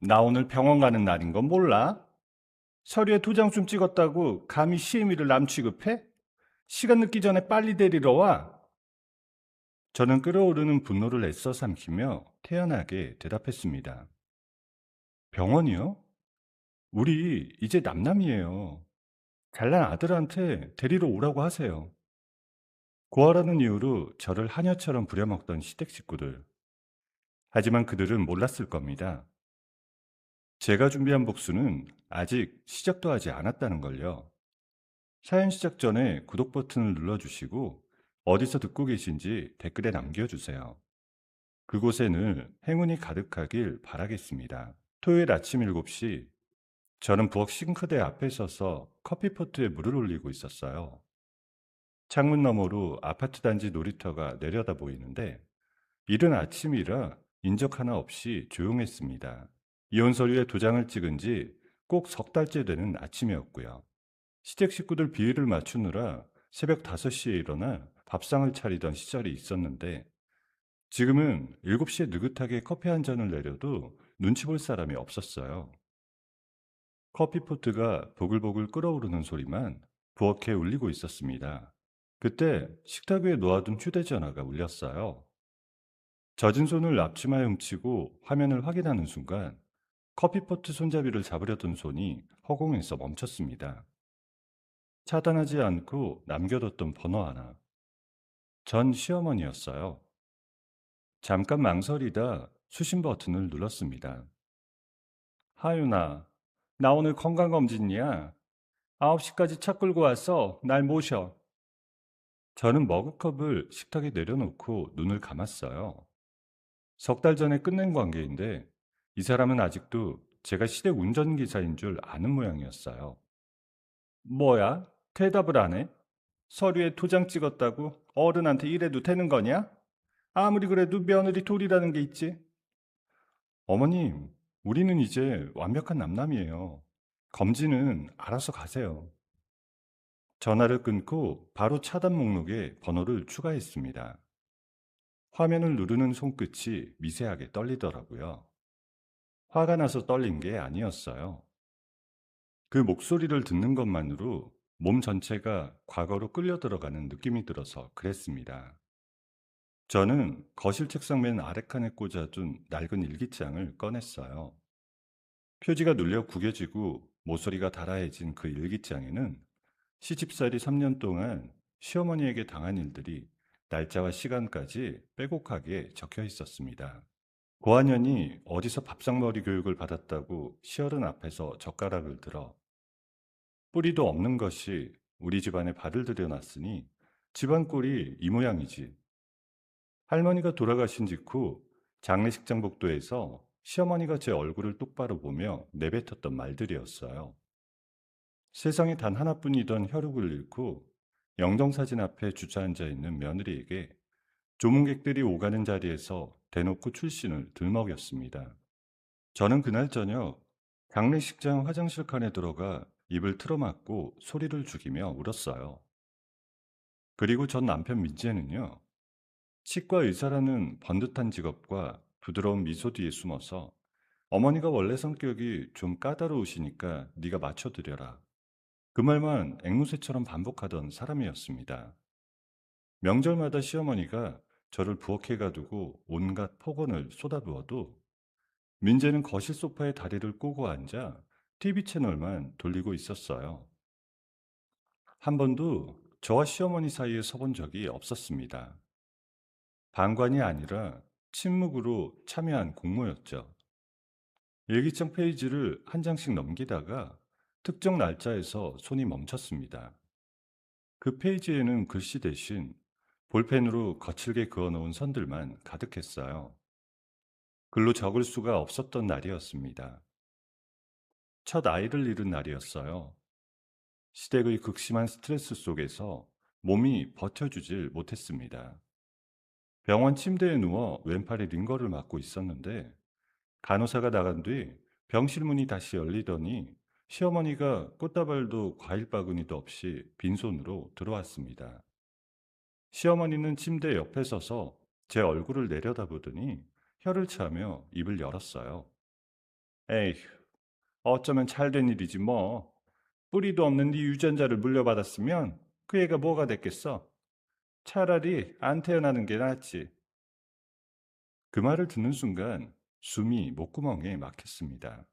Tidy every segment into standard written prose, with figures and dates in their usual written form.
나 오늘 병원 가는 날인 건 몰라? 서류에 도장 좀 찍었다고 감히 시애미를 남 취급해? 시간 늦기 전에 빨리 데리러 와. 저는 끓어오르는 분노를 애써 삼키며 태연하게 대답했습니다. 병원이요? 우리 이제 남남이에요. 잘난 아들한테 데리러 오라고 하세요. 고아라는 이유로 저를 하녀처럼 부려먹던 시댁 식구들. 하지만 그들은 몰랐을 겁니다. 제가 준비한 복수는 아직 시작도 하지 않았다는 걸요. 사연 시작 전에 구독 버튼을 눌러주시고 어디서 듣고 계신지 댓글에 남겨주세요. 그곳에 늘 행운이 가득하길 바라겠습니다. 토요일 아침 7시 저는 부엌 싱크대 앞에 서서 커피포트에 물을 올리고 있었어요. 창문 너머로 아파트 단지 놀이터가 내려다 보이는데 이른 아침이라 인적 하나 없이 조용했습니다. 이혼 서류에 도장을 찍은 지 꼭 석 달째 되는 아침이었고요. 시댁 식구들 비위를 맞추느라 새벽 5시에 일어나 밥상을 차리던 시절이 있었는데 지금은 7시에 느긋하게 커피 한 잔을 내려도 눈치 볼 사람이 없었어요. 커피포트가 보글보글 끓어오르는 소리만 부엌에 울리고 있었습니다. 그때 식탁 위에 놓아둔 휴대전화가 울렸어요. 젖은 손을 앞치마에 훔치고 화면을 확인하는 순간 커피포트 손잡이를 잡으려던 손이 허공에서 멈췄습니다. 차단하지 않고 남겨뒀던 번호 하나. 전 시어머니였어요. 잠깐 망설이다 수신 버튼을 눌렀습니다. 하윤아, 나 오늘 건강검진이야. 9시까지 차 끌고 와서 날 모셔. 저는 머그컵을 식탁에 내려놓고 눈을 감았어요. 석 달 전에 끝낸 관계인데 이 사람은 아직도 제가 시댁 운전기사인 줄 아는 모양이었어요. 뭐야? 대답을 안 해? 서류에 도장 찍었다고 어른한테 이래도 되는 거냐? 아무리 그래도 며느리 돌이라는 게 있지. 어머님, 우리는 이제 완벽한 남남이에요. 검진은 알아서 가세요. 전화를 끊고 바로 차단 목록에 번호를 추가했습니다. 화면을 누르는 손끝이 미세하게 떨리더라고요. 화가 나서 떨린 게 아니었어요. 그 목소리를 듣는 것만으로 몸 전체가 과거로 끌려 들어가는 느낌이 들어서 그랬습니다. 저는 거실 책상 맨 아래칸에 꽂아둔 낡은 일기장을 꺼냈어요. 표지가 눌려 구겨지고 모서리가 달아해진 그 일기장에는 시집살이 3년 동안 시어머니에게 당한 일들이 날짜와 시간까지 빼곡하게 적혀 있었습니다. 고한년이 어디서 밥상머리 교육을 받았다고 시어른 앞에서 젓가락을 들어 뿌리도 없는 것이 우리 집안에 발을 들여놨으니 집안 꼴이 이 모양이지. 할머니가 돌아가신 직후 장례식장 복도에서 시어머니가 제 얼굴을 똑바로 보며 내뱉었던 말들이었어요. 세상에 단 하나뿐이던 혈육을 잃고 영정사진 앞에 주저앉아 있는 며느리에게 조문객들이 오가는 자리에서 대놓고 출신을 들먹였습니다. 저는 그날 저녁 장례식장 화장실 칸에 들어가 입을 틀어막고 소리를 죽이며 울었어요. 그리고 전 남편 민재는요. 치과 의사라는 번듯한 직업과 부드러운 미소 뒤에 숨어서 어머니가 원래 성격이 좀 까다로우시니까 네가 맞춰드려라. 그 말만 앵무새처럼 반복하던 사람이었습니다. 명절마다 시어머니가 저를 부엌에 가두고 온갖 폭언을 쏟아부어도 민재는 거실 소파에 다리를 꼬고 앉아 TV 채널만 돌리고 있었어요. 한 번도 저와 시어머니 사이에 서본 적이 없었습니다. 방관이 아니라 침묵으로 참여한 공모였죠. 일기장 페이지를 한 장씩 넘기다가 특정 날짜에서 손이 멈췄습니다. 그 페이지에는 글씨 대신 볼펜으로 거칠게 그어놓은 선들만 가득했어요. 글로 적을 수가 없었던 날이었습니다. 첫 아이를 잃은 날이었어요. 시댁의 극심한 스트레스 속에서 몸이 버텨주질 못했습니다. 병원 침대에 누워 왼팔에 링거를 맞고 있었는데 간호사가 나간 뒤 병실 문이 다시 열리더니 시어머니가 꽃다발도 과일 바구니도 없이 빈손으로 들어왔습니다. 시어머니는 침대 옆에 서서 제 얼굴을 내려다보더니 혀를 차며 입을 열었어요. 에휴, 어쩌면 잘된 일이지 뭐. 뿌리도 없는 네 유전자를 물려받았으면 그 애가 뭐가 됐겠어? 차라리 안 태어나는 게 낫지. 그 말을 듣는 순간 숨이 목구멍에 막혔습니다.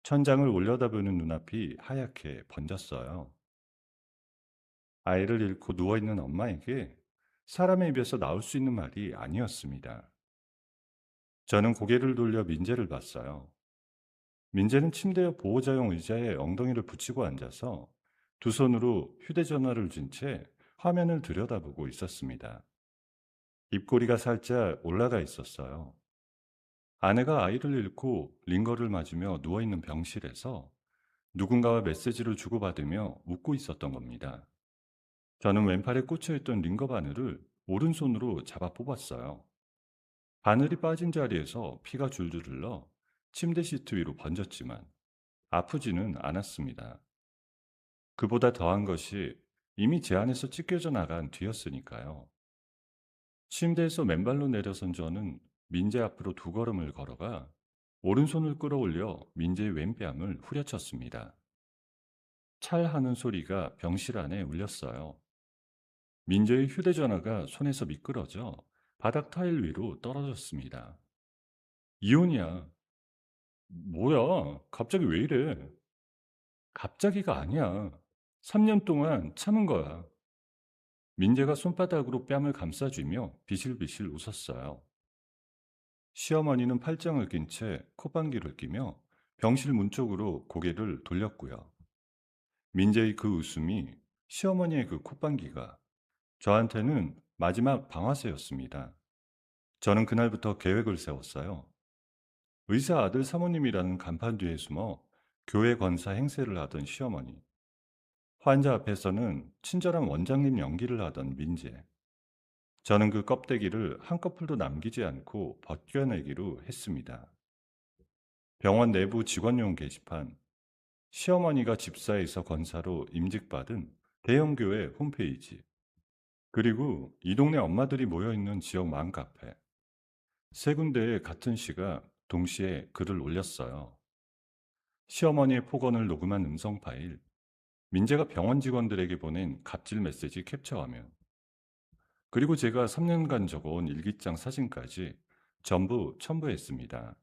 천장을 올려다보는 눈앞이 하얗게 번졌어요. 아이를 잃고 누워있는 엄마에게 사람의 입에서 나올 수 있는 말이 아니었습니다. 저는 고개를 돌려 민재를 봤어요. 민재는 침대 옆 보호자용 의자에 엉덩이를 붙이고 앉아서 두 손으로 휴대전화를 쥔 채 화면을 들여다보고 있었습니다. 입꼬리가 살짝 올라가 있었어요. 아내가 아이를 잃고 링거를 맞으며 누워있는 병실에서 누군가와 메시지를 주고받으며 웃고 있었던 겁니다. 저는 왼팔에 꽂혀있던 링거 바늘을 오른손으로 잡아 뽑았어요. 바늘이 빠진 자리에서 피가 줄줄 흘러 침대 시트 위로 번졌지만 아프지는 않았습니다. 그보다 더한 것이 이미 제 안에서 찢겨져 나간 뒤였으니까요. 침대에서 맨발로 내려선 저는 민재 앞으로 두 걸음을 걸어가 오른손을 끌어올려 민재의 왼뺨을 후려쳤습니다. 찰 하는 소리가 병실 안에 울렸어요. 민재의 휴대전화가 손에서 미끄러져 바닥 타일 위로 떨어졌습니다. 이혼이야. 뭐야? 갑자기 왜 이래? 갑자기가 아니야. 3년 동안 참은 거야. 민재가 손바닥으로 뺨을 감싸주며 비실비실 웃었어요. 시어머니는 팔짱을 낀 채 콧방귀를 끼며 병실 문 쪽으로 고개를 돌렸고요. 민재의 그 웃음이, 시어머니의 그 콧방귀가 저한테는 마지막 방아쇠였습니다. 저는 그날부터 계획을 세웠어요. 의사 아들 사모님이라는 간판 뒤에 숨어 교회 권사 행세를 하던 시어머니, 환자 앞에서는 친절한 원장님 연기를 하던 민재. 저는 그 껍데기를 한꺼풀도 남기지 않고 벗겨내기로 했습니다. 병원 내부 직원용 게시판, 시어머니가 집사에서 권사로 임직받은 대형교회 홈페이지, 그리고 이 동네 엄마들이 모여있는 지역 맘카페, 세 군데에 같은 시각 동시에 글을 올렸어요. 시어머니의 폭언을 녹음한 음성 파일, 민재가 병원 직원들에게 보낸 갑질 메시지 캡처화면, 그리고 제가 3년간 적어온 일기장 사진까지 전부 첨부했습니다.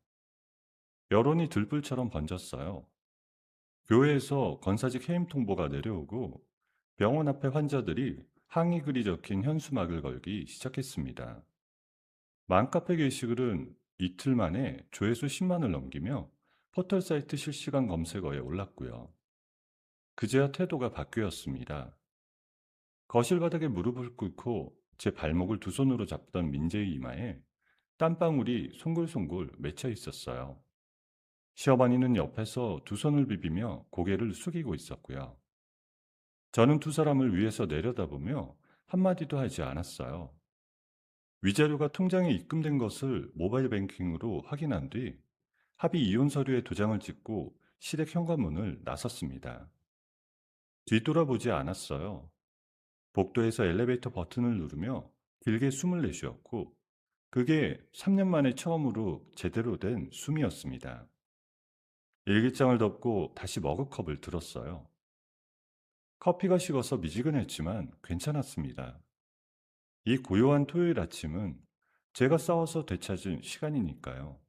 여론이 들불처럼 번졌어요. 교회에서 권사직 해임 통보가 내려오고 병원 앞에 환자들이 항의 글이 적힌 현수막을 걸기 시작했습니다. 맘카페 게시글은 이틀 만에 조회수 10만을 넘기며 포털 사이트 실시간 검색어에 올랐고요. 그제야 태도가 바뀌었습니다. 거실 바닥에 무릎을 꿇고 제 발목을 두 손으로 잡던 민재의 이마에 땀방울이 송글송글 맺혀 있었어요. 시어머니는 옆에서 두 손을 비비며 고개를 숙이고 있었고요. 저는 두 사람을 위에서 내려다보며 한마디도 하지 않았어요. 위자료가 통장에 입금된 것을 모바일 뱅킹으로 확인한 뒤 합의 이혼 서류에 도장을 찍고 시댁 현관문을 나섰습니다. 뒤돌아보지 않았어요. 복도에서 엘리베이터 버튼을 누르며 길게 숨을 내쉬었고 그게 3년 만에 처음으로 제대로 된 숨이었습니다. 일기장을 덮고 다시 머그컵을 들었어요. 커피가 식어서 미지근했지만 괜찮았습니다. 이 고요한 토요일 아침은 제가 싸워서 되찾은 시간이니까요.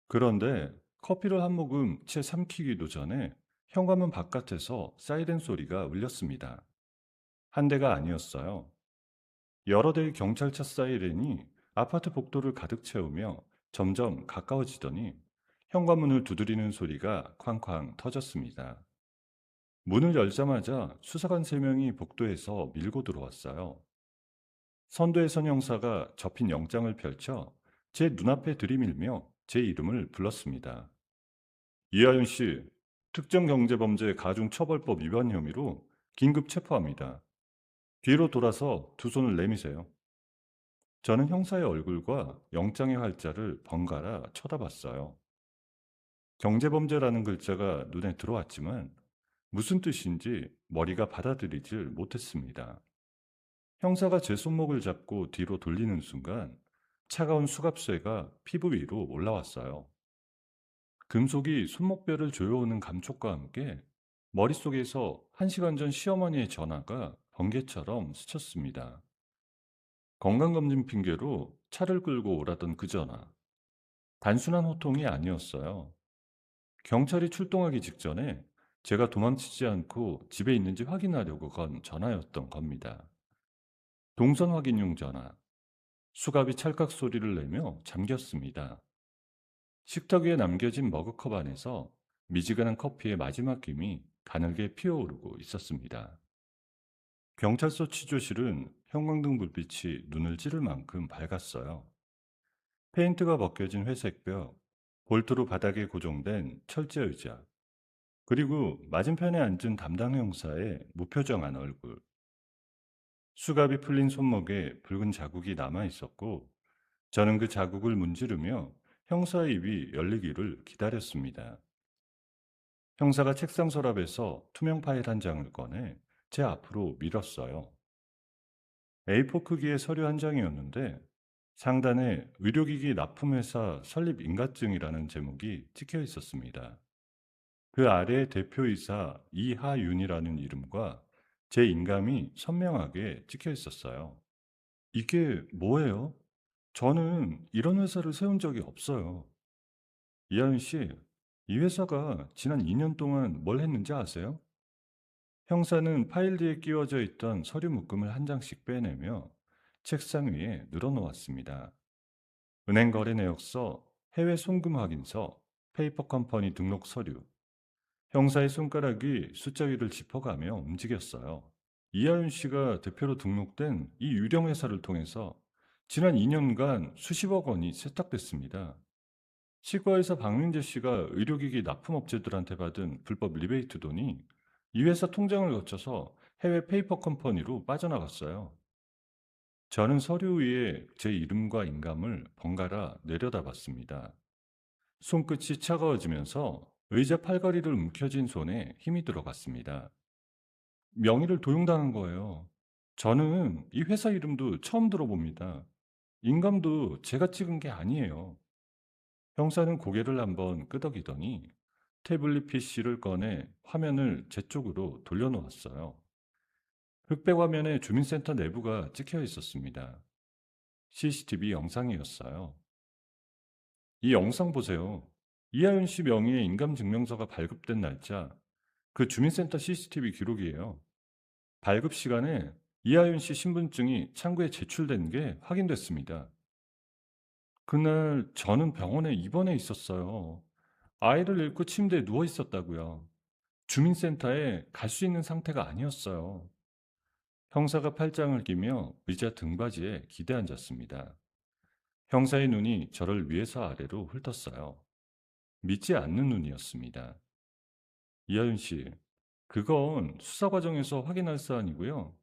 그런데 커피를 한 모금 채 삼키기도 전에 현관문 바깥에서 사이렌 소리가 울렸습니다. 한 대가 아니었어요. 여러 대의 경찰차 사이렌이 아파트 복도를 가득 채우며 점점 가까워지더니 현관문을 두드리는 소리가 쾅쾅 터졌습니다. 문을 열자마자 수사관 3명이 복도에서 밀고 들어왔어요. 선도의 형사가 접힌 영장을 펼쳐 제 눈앞에 들이밀며 제 이름을 불렀습니다. 이하윤 씨, 특정경제범죄 가중처벌법 위반 혐의로 긴급 체포합니다. 뒤로 돌아서 두 손을 내미세요. 저는 형사의 얼굴과 영장의 활자를 번갈아 쳐다봤어요. 경제범죄라는 글자가 눈에 들어왔지만 무슨 뜻인지 머리가 받아들이질 못했습니다. 형사가 제 손목을 잡고 뒤로 돌리는 순간 차가운 수갑쇠가 피부 위로 올라왔어요. 금속이 손목뼈를 조여오는 감촉과 함께 머릿속에서 1시간 전 시어머니의 전화가 번개처럼 스쳤습니다. 건강검진 핑계로 차를 끌고 오라던 그 전화. 단순한 호통이 아니었어요. 경찰이 출동하기 직전에 제가 도망치지 않고 집에 있는지 확인하려고 건 전화였던 겁니다. 동선 확인용 전화. 수갑이 찰칵 소리를 내며 잠겼습니다. 식탁 위에 남겨진 머그컵 안에서 미지근한 커피의 마지막 김이 가늘게 피어오르고 있었습니다. 경찰서 취조실은 형광등 불빛이 눈을 찌를 만큼 밝았어요. 페인트가 벗겨진 회색 벽, 볼트로 바닥에 고정된 철제 의자, 그리고 맞은편에 앉은 담당 형사의 무표정한 얼굴. 수갑이 풀린 손목에 붉은 자국이 남아 있었고, 저는 그 자국을 문지르며 형사의 입이 열리기를 기다렸습니다. 형사가 책상 서랍에서 투명 파일 한 장을 꺼내 제 앞으로 밀었어요. A4 크기의 서류 한 장이었는데 상단에 의료기기 납품회사 설립 인가증이라는 제목이 찍혀 있었습니다. 그 아래 대표이사 이하윤이라는 이름과 제 인감이 선명하게 찍혀 있었어요. 이게 뭐예요? 저는 이런 회사를 세운 적이 없어요. 이하윤 씨, 이 회사가 지난 2년 동안 뭘 했는지 아세요? 형사는 파일 뒤에 끼워져 있던 서류 묶음을 한 장씩 빼내며 책상 위에 늘어놓았습니다. 은행 거래 내역서, 해외 송금 확인서, 페이퍼 컴퍼니 등록 서류. 형사의 손가락이 숫자 위를 짚어가며 움직였어요. 이하윤 씨가 대표로 등록된 이 유령 회사를 통해서 지난 2년간 수십억 원이 세탁됐습니다. 치과의사 박민재 씨가 의료기기 납품업체들한테 받은 불법 리베이트 돈이 이 회사 통장을 거쳐서 해외 페이퍼 컴퍼니로 빠져나갔어요. 저는 서류 위에 제 이름과 인감을 번갈아 내려다봤습니다. 손끝이 차가워지면서 의자 팔걸이를 움켜쥔 손에 힘이 들어갔습니다. 명의를 도용당한 거예요. 저는 이 회사 이름도 처음 들어봅니다. 인감도 제가 찍은 게 아니에요. 형사는 고개를 한번 끄덕이더니 태블릿 PC를 꺼내 화면을 제 쪽으로 돌려놓았어요. 흑백 화면에 주민센터 내부가 찍혀 있었습니다. CCTV 영상이었어요. 이 영상 보세요. 이하윤 씨 명의의 인감증명서가 발급된 날짜, 그 주민센터 CCTV 기록이에요. 발급 시간에 이하윤 씨 신분증이 창구에 제출된 게 확인됐습니다. 그날 저는 병원에 입원해 있었어요. 아이를 잃고 침대에 누워 있었다고요. 주민센터에 갈 수 있는 상태가 아니었어요. 형사가 팔짱을 끼며 의자 등받이에 기대 앉았습니다. 형사의 눈이 저를 위에서 아래로 훑었어요. 믿지 않는 눈이었습니다. 이하윤 씨, 그건 수사 과정에서 확인할 사안이고요.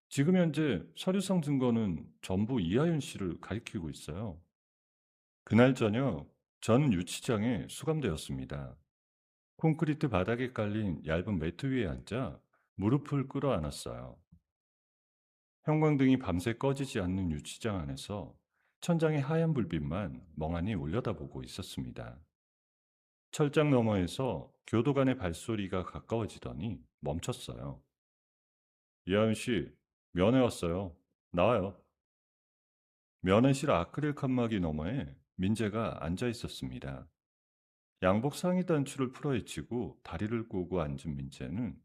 지금 현재 서류상 증거는 전부 이하윤 씨를 가리키고 있어요. 그날 저녁, 저는 유치장에 수감되었습니다. 콘크리트 바닥에 깔린 얇은 매트 위에 앉아 무릎을 끌어안았어요. 형광등이 밤새 꺼지지 않는 유치장 안에서 천장의 하얀 불빛만 멍하니 올려다보고 있었습니다. 철장 너머에서 교도관의 발소리가 가까워지더니 멈췄어요. 이하윤 씨, 면회 왔어요. 나와요. 면회실 아크릴 칸막이 너머에 민재가 앉아 있었습니다. 양복 상의 단추를 풀어헤치고 다리를 꼬고 앉은 민재는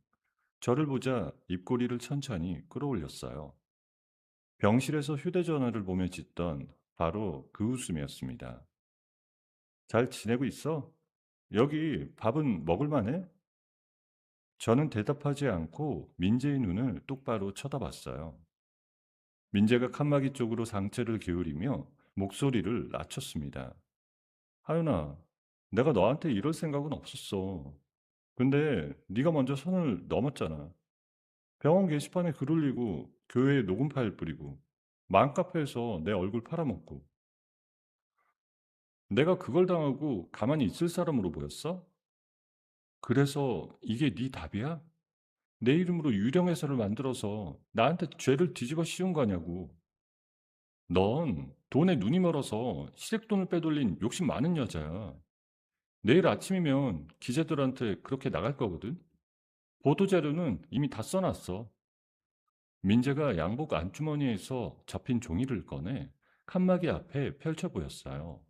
저를 보자 입꼬리를 천천히 끌어올렸어요. 병실에서 휴대전화를 보며 짓던 바로 그 웃음이었습니다. 잘 지내고 있어? 여기 밥은 먹을만해? 저는 대답하지 않고 민재의 눈을 똑바로 쳐다봤어요. 민재가 칸막이 쪽으로 상체를 기울이며 목소리를 낮췄습니다. 하윤아, 내가 너한테 이럴 생각은 없었어. 근데 네가 먼저 선을 넘었잖아. 병원 게시판에 글 올리고 교회에 녹음 파일 뿌리고 맘카페에서 내 얼굴 팔아먹고 내가 그걸 당하고 가만히 있을 사람으로 보였어? 그래서 이게 네 답이야? 내 이름으로 유령회사를 만들어서 나한테 죄를 뒤집어 씌운 거냐고. 넌 돈에 눈이 멀어서 시댁돈을 빼돌린 욕심 많은 여자야. 내일 아침이면 기자들한테 그렇게 나갈 거거든. 보도자료는 이미 다 써놨어. 민재가 양복 안주머니에서 접힌 종이를 꺼내 칸막이 앞에 펼쳐 보였어요.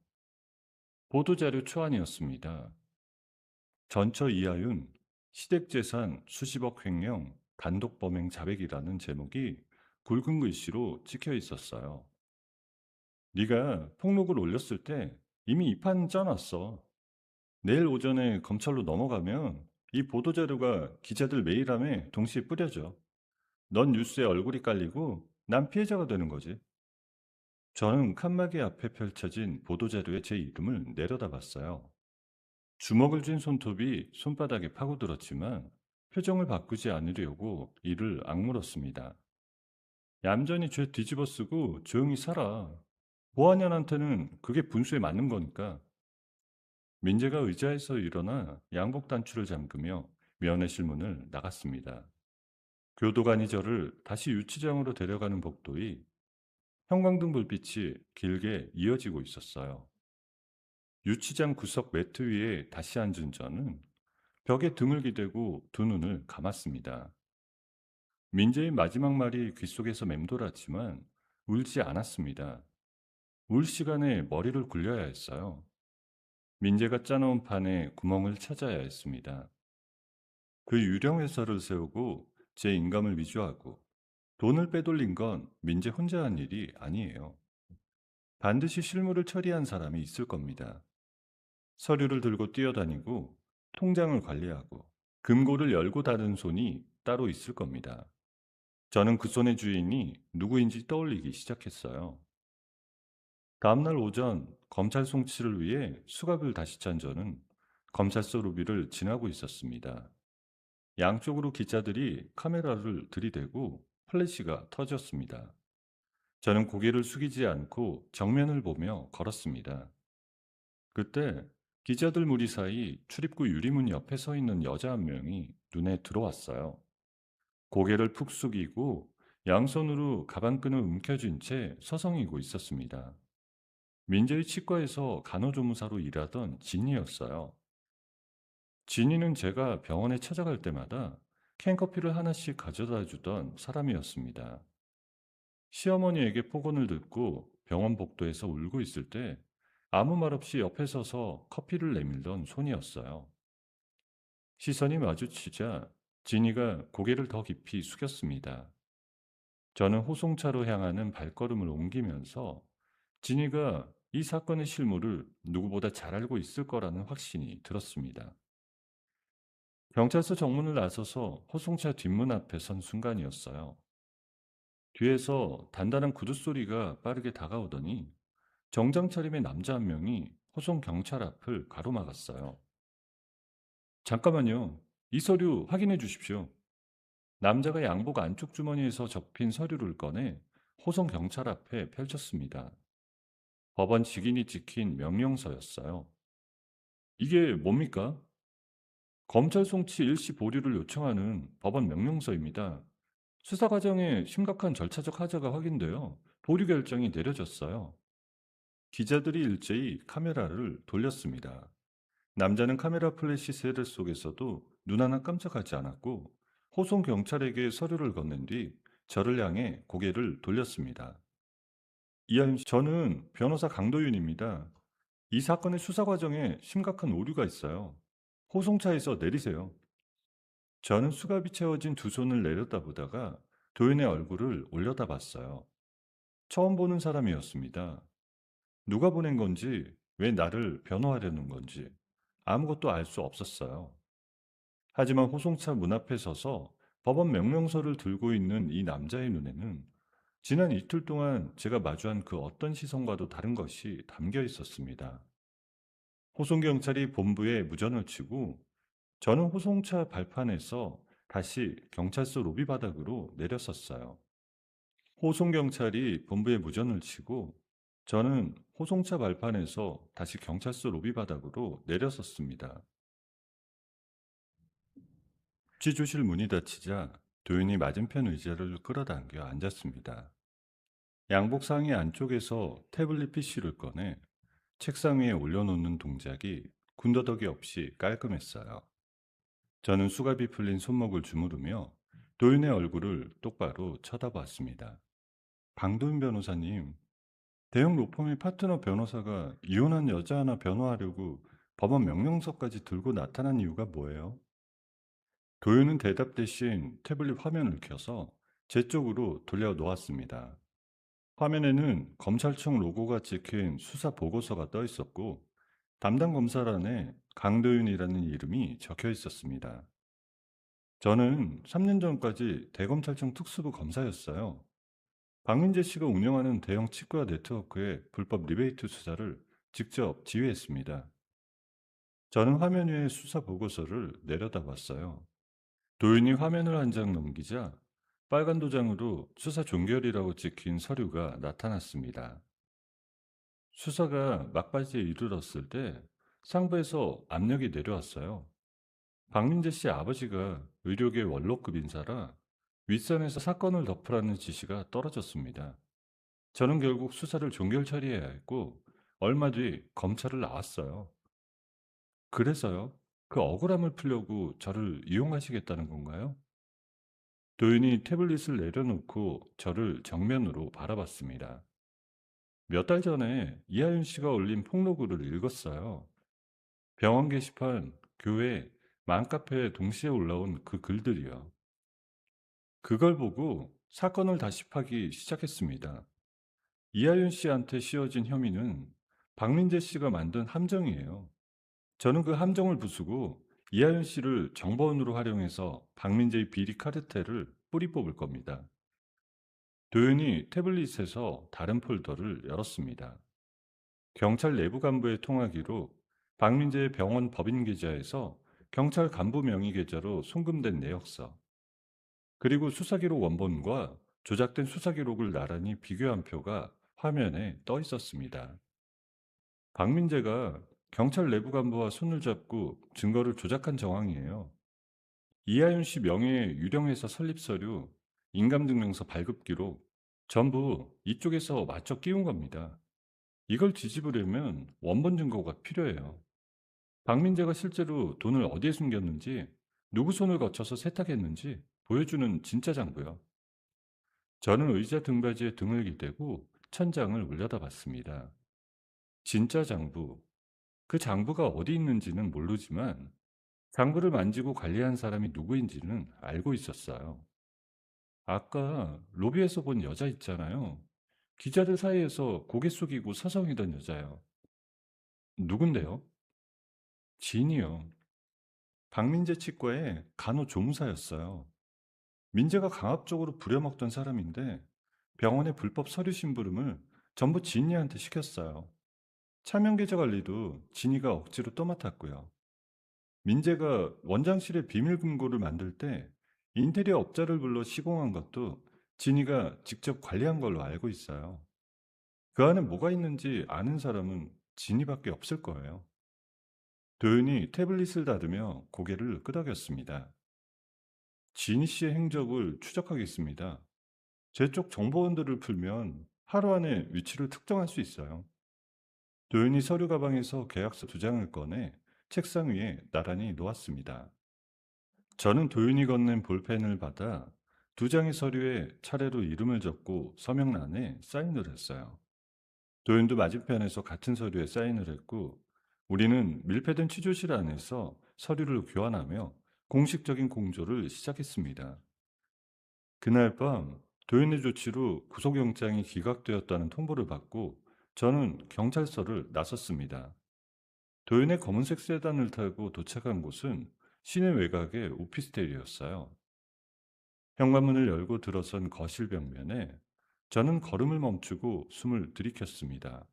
보도자료 초안이었습니다. 전처 이하윤, 시댁재산 수십억 횡령, 단독범행 자백이라는 제목이 굵은 글씨로 찍혀 있었어요. 네가 폭록을 올렸을 때 이미 이 판 짜놨어. 내일 오전에 검찰로 넘어가면 이 보도자료가 기자들 메일함에 동시에 뿌려져. 넌 뉴스에 얼굴이 깔리고 난 피해자가 되는 거지. 저는 칸막이 앞에 펼쳐진 보도자료에 제 이름을 내려다봤어요. 주먹을 쥔 손톱이 손바닥에 파고들었지만 표정을 바꾸지 않으려고 이를 악물었습니다. 얌전히 죄 뒤집어 쓰고 조용히 살아. 보안연한테는 그게 분수에 맞는 거니까. 민재가 의자에서 일어나 양복 단추를 잠그며 면회실 문을 나갔습니다. 교도관이 저를 다시 유치장으로 데려가는 복도에 형광등 불빛이 길게 이어지고 있었어요. 유치장 구석 매트 위에 다시 앉은 저는 벽에 등을 기대고 두 눈을 감았습니다. 민재의 마지막 말이 귓속에서 맴돌았지만 울지 않았습니다. 울 시간에 머리를 굴려야 했어요. 민재가 짜놓은 판에 구멍을 찾아야 했습니다. 그 유령 회사를 세우고 제 인감을 위조하고 돈을 빼돌린 건 민재 혼자 한 일이 아니에요. 반드시 실무를 처리한 사람이 있을 겁니다. 서류를 들고 뛰어다니고 통장을 관리하고 금고를 열고 닫은 손이 따로 있을 겁니다. 저는 그 손의 주인이 누구인지 떠올리기 시작했어요. 다음날 오전 검찰 송치를 위해 수갑을 다시 찬 저는 검찰서 로비를 지나고 있었습니다. 양쪽으로 기자들이 카메라를 들이대고 플래시가 터졌습니다. 저는 고개를 숙이지 않고 정면을 보며 걸었습니다. 그때 기자들 무리 사이 출입구 유리문 옆에 서 있는 여자 한 명이 눈에 들어왔어요. 고개를 푹 숙이고 양손으로 가방끈을 움켜쥔 채 서성이고 있었습니다. 민재의 치과에서 간호조무사로 일하던 진이었어요. 진이는 제가 병원에 찾아갈 때마다 캔커피를 하나씩 가져다 주던 사람이었습니다. 시어머니에게 폭언을 듣고 병원 복도에서 울고 있을 때 아무 말 없이 옆에 서서 커피를 내밀던 손이었어요. 시선이 마주치자 진이가 고개를 더 깊이 숙였습니다. 저는 호송차로 향하는 발걸음을 옮기면서 진이가 이 사건의 실무를 누구보다 잘 알고 있을 거라는 확신이 들었습니다. 경찰서 정문을 나서서 호송차 뒷문 앞에 선 순간이었어요. 뒤에서 단단한 구두 소리가 빠르게 다가오더니 정장 차림의 남자 한 명이 호송 경찰 앞을 가로막았어요. 잠깐만요. 이 서류 확인해 주십시오. 남자가 양복 안쪽 주머니에서 접힌 서류를 꺼내 호송 경찰 앞에 펼쳤습니다. 법원 직인이 찍힌 명령서였어요. 이게 뭡니까? 검찰 송치 일시 보류를 요청하는 법원 명령서입니다. 수사 과정에 심각한 절차적 하자가 확인되어 보류 결정이 내려졌어요. 기자들이 일제히 카메라를 돌렸습니다. 남자는 카메라 플래시 세례 속에서도 눈 하나 깜짝하지 않았고 호송 경찰에게 서류를 건넨 뒤 저를 향해 고개를 돌렸습니다. 이하임 씨, 저는 변호사 강도윤입니다. 이 사건의 수사 과정에 심각한 오류가 있어요. 호송차에서 내리세요. 저는 수갑이 채워진 두 손을 내려다보다가 도윤의 얼굴을 올려다봤어요. 처음 보는 사람이었습니다. 누가 보낸 건지, 왜 나를 변호하려는 건지 아무것도 알 수 없었어요. 하지만 호송차 문 앞에 서서 법원 명령서를 들고 있는 이 남자의 눈에는 지난 이틀 동안 제가 마주한 그 어떤 시선과도 다른 것이 담겨 있었습니다. 호송경찰이 본부에 무전을 치고 저는 호송차 발판에서 다시 경찰서 로비 바닥으로 내렸었어요. 호송경찰이 본부에 무전을 치고 저는 호송차 발판에서 다시 경찰서 로비 바닥으로 내렸었습니다. 취조실 문이 닫히자 도윤이 맞은편 의자를 끌어당겨 앉았습니다. 양복 상의 안쪽에서 태블릿 PC를 꺼내 책상 위에 올려놓는 동작이 군더더기 없이 깔끔했어요. 저는 수갑이 풀린 손목을 주무르며 도윤의 얼굴을 똑바로 쳐다봤습니다. 강도윤 변호사님, 대형 로펌의 파트너 변호사가 이혼한 여자 하나 변호하려고 법원 명령서까지 들고 나타난 이유가 뭐예요? 도윤은 대답 대신 태블릿 화면을 켜서 제 쪽으로 돌려 놓았습니다. 화면에는 검찰청 로고가 찍힌 수사 보고서가 떠 있었고 담당 검사란에 강도윤이라는 이름이 적혀 있었습니다. 저는 3년 전까지 대검찰청 특수부 검사였어요. 박민재 씨가 운영하는 대형 치과 네트워크의 불법 리베이트 수사를 직접 지휘했습니다. 저는 화면 위의 수사 보고서를 내려다봤어요. 도윤이 화면을 한 장 넘기자 빨간 도장으로 수사 종결이라고 찍힌 서류가 나타났습니다. 수사가 막바지에 이르렀을 때 상부에서 압력이 내려왔어요. 박민재 씨 아버지가 의료계 원로급 인사라 윗선에서 사건을 덮으라는 지시가 떨어졌습니다. 저는 결국 수사를 종결 처리해야 했고 얼마 뒤 검찰을 나왔어요. 그래서요? 그 억울함을 풀려고 저를 이용하시겠다는 건가요? 도윤이 태블릿을 내려놓고 저를 정면으로 바라봤습니다. 몇 달 전에 이하윤 씨가 올린 폭로글을 읽었어요. 병원 게시판, 교회, 맘카페에 동시에 올라온 그 글들이요. 그걸 보고 사건을 다시 파기 시작했습니다. 이하윤 씨한테 씌워진 혐의는 박민재 씨가 만든 함정이에요. 저는 그 함정을 부수고 이하윤 씨를 정보원으로 활용해서 박민재의 비리 카르텔을 뿌리 뽑을 겁니다. 도윤이 태블릿에서 다른 폴더를 열었습니다. 경찰 내부 간부의 통화 기록, 박민재의 병원 법인 계좌에서 경찰 간부 명의 계좌로 송금된 내역서, 그리고 수사 기록 원본과 조작된 수사 기록을 나란히 비교한 표가 화면에 떠 있었습니다. 박민재가 경찰 내부 간부와 손을 잡고 증거를 조작한 정황이에요. 이하윤 씨 명의의 유령회사 설립 서류, 인감증명서 발급 기록, 전부 이쪽에서 맞춰 끼운 겁니다. 이걸 뒤집으려면 원본 증거가 필요해요. 박민재가 실제로 돈을 어디에 숨겼는지, 누구 손을 거쳐서 세탁했는지 보여주는 진짜 장부요. 저는 의자 등받이에 등을 기대고 천장을 올려다봤습니다. 진짜 장부. 그 장부가 어디 있는지는 모르지만 장부를 만지고 관리한 사람이 누구인지는 알고 있었어요. 아까 로비에서 본 여자 있잖아요. 기자들 사이에서 고개 숙이고 서성이던 여자요. 누군데요? 진이요. 박민재 치과의 간호조무사였어요. 민재가 강압적으로 부려먹던 사람인데 병원의 불법 서류 심부름을 전부 진이한테 시켰어요. 차명 계좌 관리도 진이가 억지로 떠맡았고요. 민재가 원장실에 비밀 금고를 만들 때 인테리어 업자를 불러 시공한 것도 진이가 직접 관리한 걸로 알고 있어요. 그 안에 뭐가 있는지 아는 사람은 진이밖에 없을 거예요. 도윤이 태블릿을 닫으며 고개를 끄덕였습니다. 진희 씨의 행적을 추적하겠습니다. 제 쪽 정보원들을 풀면 하루 안에 위치를 특정할 수 있어요. 도윤이 서류 가방에서 계약서 2장을 꺼내 책상 위에 나란히 놓았습니다. 저는 도윤이 건넨 볼펜을 받아 2장의 서류에 차례로 이름을 적고 서명란에 사인을 했어요. 도윤도 맞은편에서 같은 서류에 사인을 했고 우리는 밀폐된 취조실 안에서 서류를 교환하며 공식적인 공조를 시작했습니다. 그날 밤 도윤의 조치로 구속영장이 기각되었다는 통보를 받고 저는 경찰서를 나섰습니다. 도윤의 검은색 세단을 타고 도착한 곳은 시내 외곽의 오피스텔이었어요. 현관문을 열고 들어선 거실 벽면에 저는 걸음을 멈추고 숨을 들이켰습니다.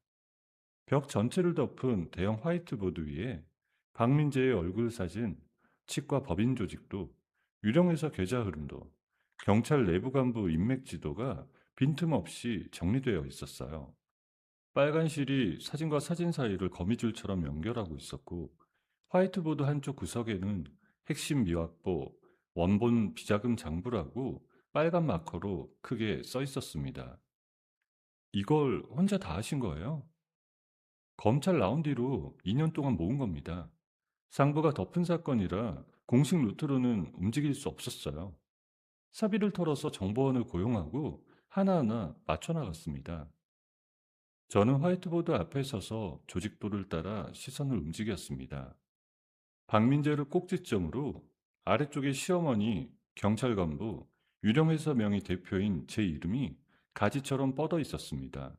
벽 전체를 덮은 대형 화이트보드 위에 박민재의 얼굴 사진, 치과 법인 조직도, 유령회사 계좌 흐름도, 경찰 내부 간부 인맥 지도가 빈틈없이 정리되어 있었어요. 빨간 실이 사진과 사진 사이를 거미줄처럼 연결하고 있었고, 화이트보드 한쪽 구석에는 핵심 미확보, 원본 비자금 장부라고 빨간 마커로 크게 써 있었습니다. 이걸 혼자 다 하신 거예요? 검찰 나온 뒤로 2년 동안 모은 겁니다. 상부가 덮은 사건이라 공식 루트로는 움직일 수 없었어요. 사비를 털어서 정보원을 고용하고 하나하나 맞춰나갔습니다. 저는 화이트보드 앞에 서서 조직도를 따라 시선을 움직였습니다. 박민재를 꼭지점으로 아래쪽에 시어머니, 경찰 간부, 유령회사 명의 대표인 제 이름이 가지처럼 뻗어 있었습니다.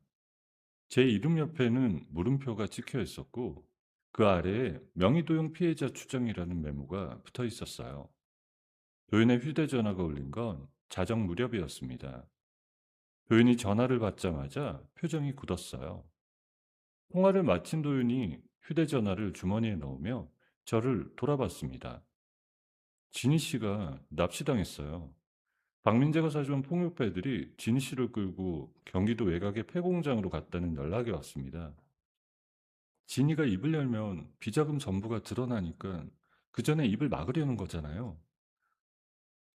제 이름 옆에는 물음표가 찍혀 있었고 그 아래에 명의도용 피해자 추정이라는 메모가 붙어 있었어요. 도윤의 휴대전화가 울린 건 자정 무렵이었습니다. 도윤이 전화를 받자마자 표정이 굳었어요. 통화를 마친 도윤이 휴대전화를 주머니에 넣으며 저를 돌아봤습니다. 진희 씨가 납치당했어요. 박민재가 사준 폭력배들이 진희 씨를 끌고 경기도 외곽의 폐공장으로 갔다는 연락이 왔습니다. 진이가 입을 열면 비자금 전부가 드러나니까 그 전에 입을 막으려는 거잖아요.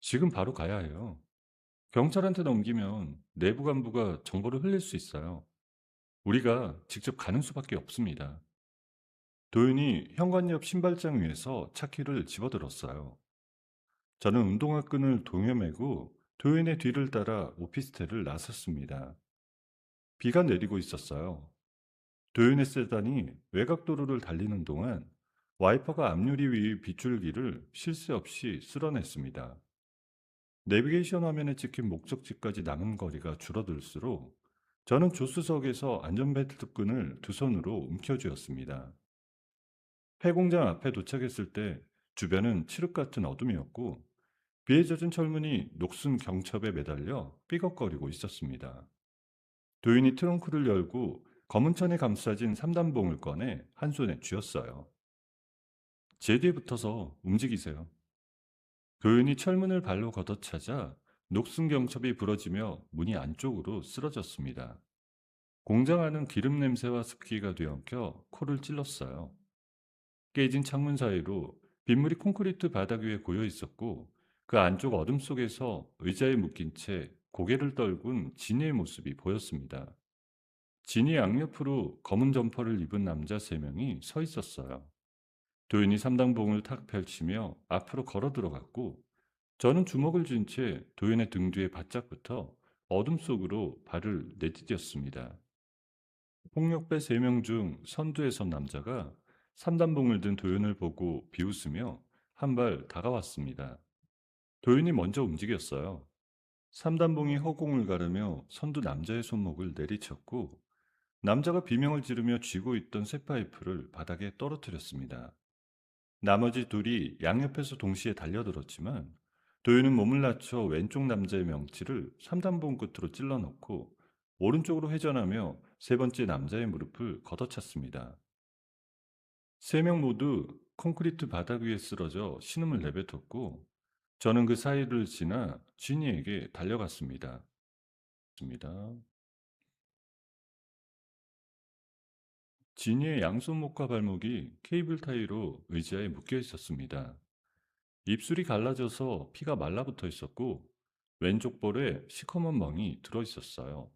지금 바로 가야 해요. 경찰한테 넘기면 내부 간부가 정보를 흘릴 수 있어요. 우리가 직접 가는 수밖에 없습니다. 도윤이 현관 옆 신발장 위에서 차키를 집어들었어요. 저는 운동화 끈을 동여매고 도윤의 뒤를 따라 오피스텔을 나섰습니다. 비가 내리고 있었어요. 도윤의 세단이 외곽도로를 달리는 동안 와이퍼가 앞유리 위 빗줄기를 쉴 새 없이 쓸어냈습니다. 내비게이션 화면에 찍힌 목적지까지 남은 거리가 줄어들수록 저는 조수석에서 안전벨트 끈을 두 손으로 움켜쥐었습니다. 폐공장 앞에 도착했을 때 주변은 칠흑 같은 어둠이었고 비에 젖은 철문이 녹슨 경첩에 매달려 삐걱거리고 있었습니다. 도인이 트렁크를 열고 검은 천에 감싸진 삼단봉을 꺼내 한 손에 쥐었어요. 제 뒤에 붙어서 움직이세요. 도윤이 철문을 발로 걷어차자 녹슨 경첩이 부러지며 문이 안쪽으로 쓰러졌습니다. 공장 안은 기름 냄새와 습기가 뒤엉켜 코를 찔렀어요. 깨진 창문 사이로 빗물이 콘크리트 바닥 위에 고여 있었고 그 안쪽 어둠 속에서 의자에 묶인 채 고개를 떨군 진이의 모습이 보였습니다. 진이 양옆으로 검은 점퍼를 입은 남자 3명이 서 있었어요. 도윤이 삼당봉을 탁 펼치며 앞으로 걸어 들어갔고 저는 주먹을 쥔 채 도윤의 등 뒤에 바짝 붙어 어둠 속으로 발을 내디뎠습니다. 폭력배 3명 중 선두에 선 남자가 삼단봉을 든 도윤을 보고 비웃으며 한 발 다가왔습니다. 도윤이 먼저 움직였어요. 삼단봉이 허공을 가르며 선두 남자의 손목을 내리쳤고 남자가 비명을 지르며 쥐고 있던 쇠파이프를 바닥에 떨어뜨렸습니다. 나머지 둘이 양옆에서 동시에 달려들었지만 도윤은 몸을 낮춰 왼쪽 남자의 명치를 삼단봉 끝으로 찔러넣고 오른쪽으로 회전하며 세 번째 남자의 무릎을 걷어찼습니다. 3명 모두 콘크리트 바닥 위에 쓰러져 신음을 내뱉었고 저는 그 사이를 지나 지니에게 달려갔습니다. 지니의 양손목과 발목이 케이블 타이로 의자에 묶여 있었습니다. 입술이 갈라져서 피가 말라붙어 있었고 왼쪽 볼에 시커먼 멍이 들어 있었어요.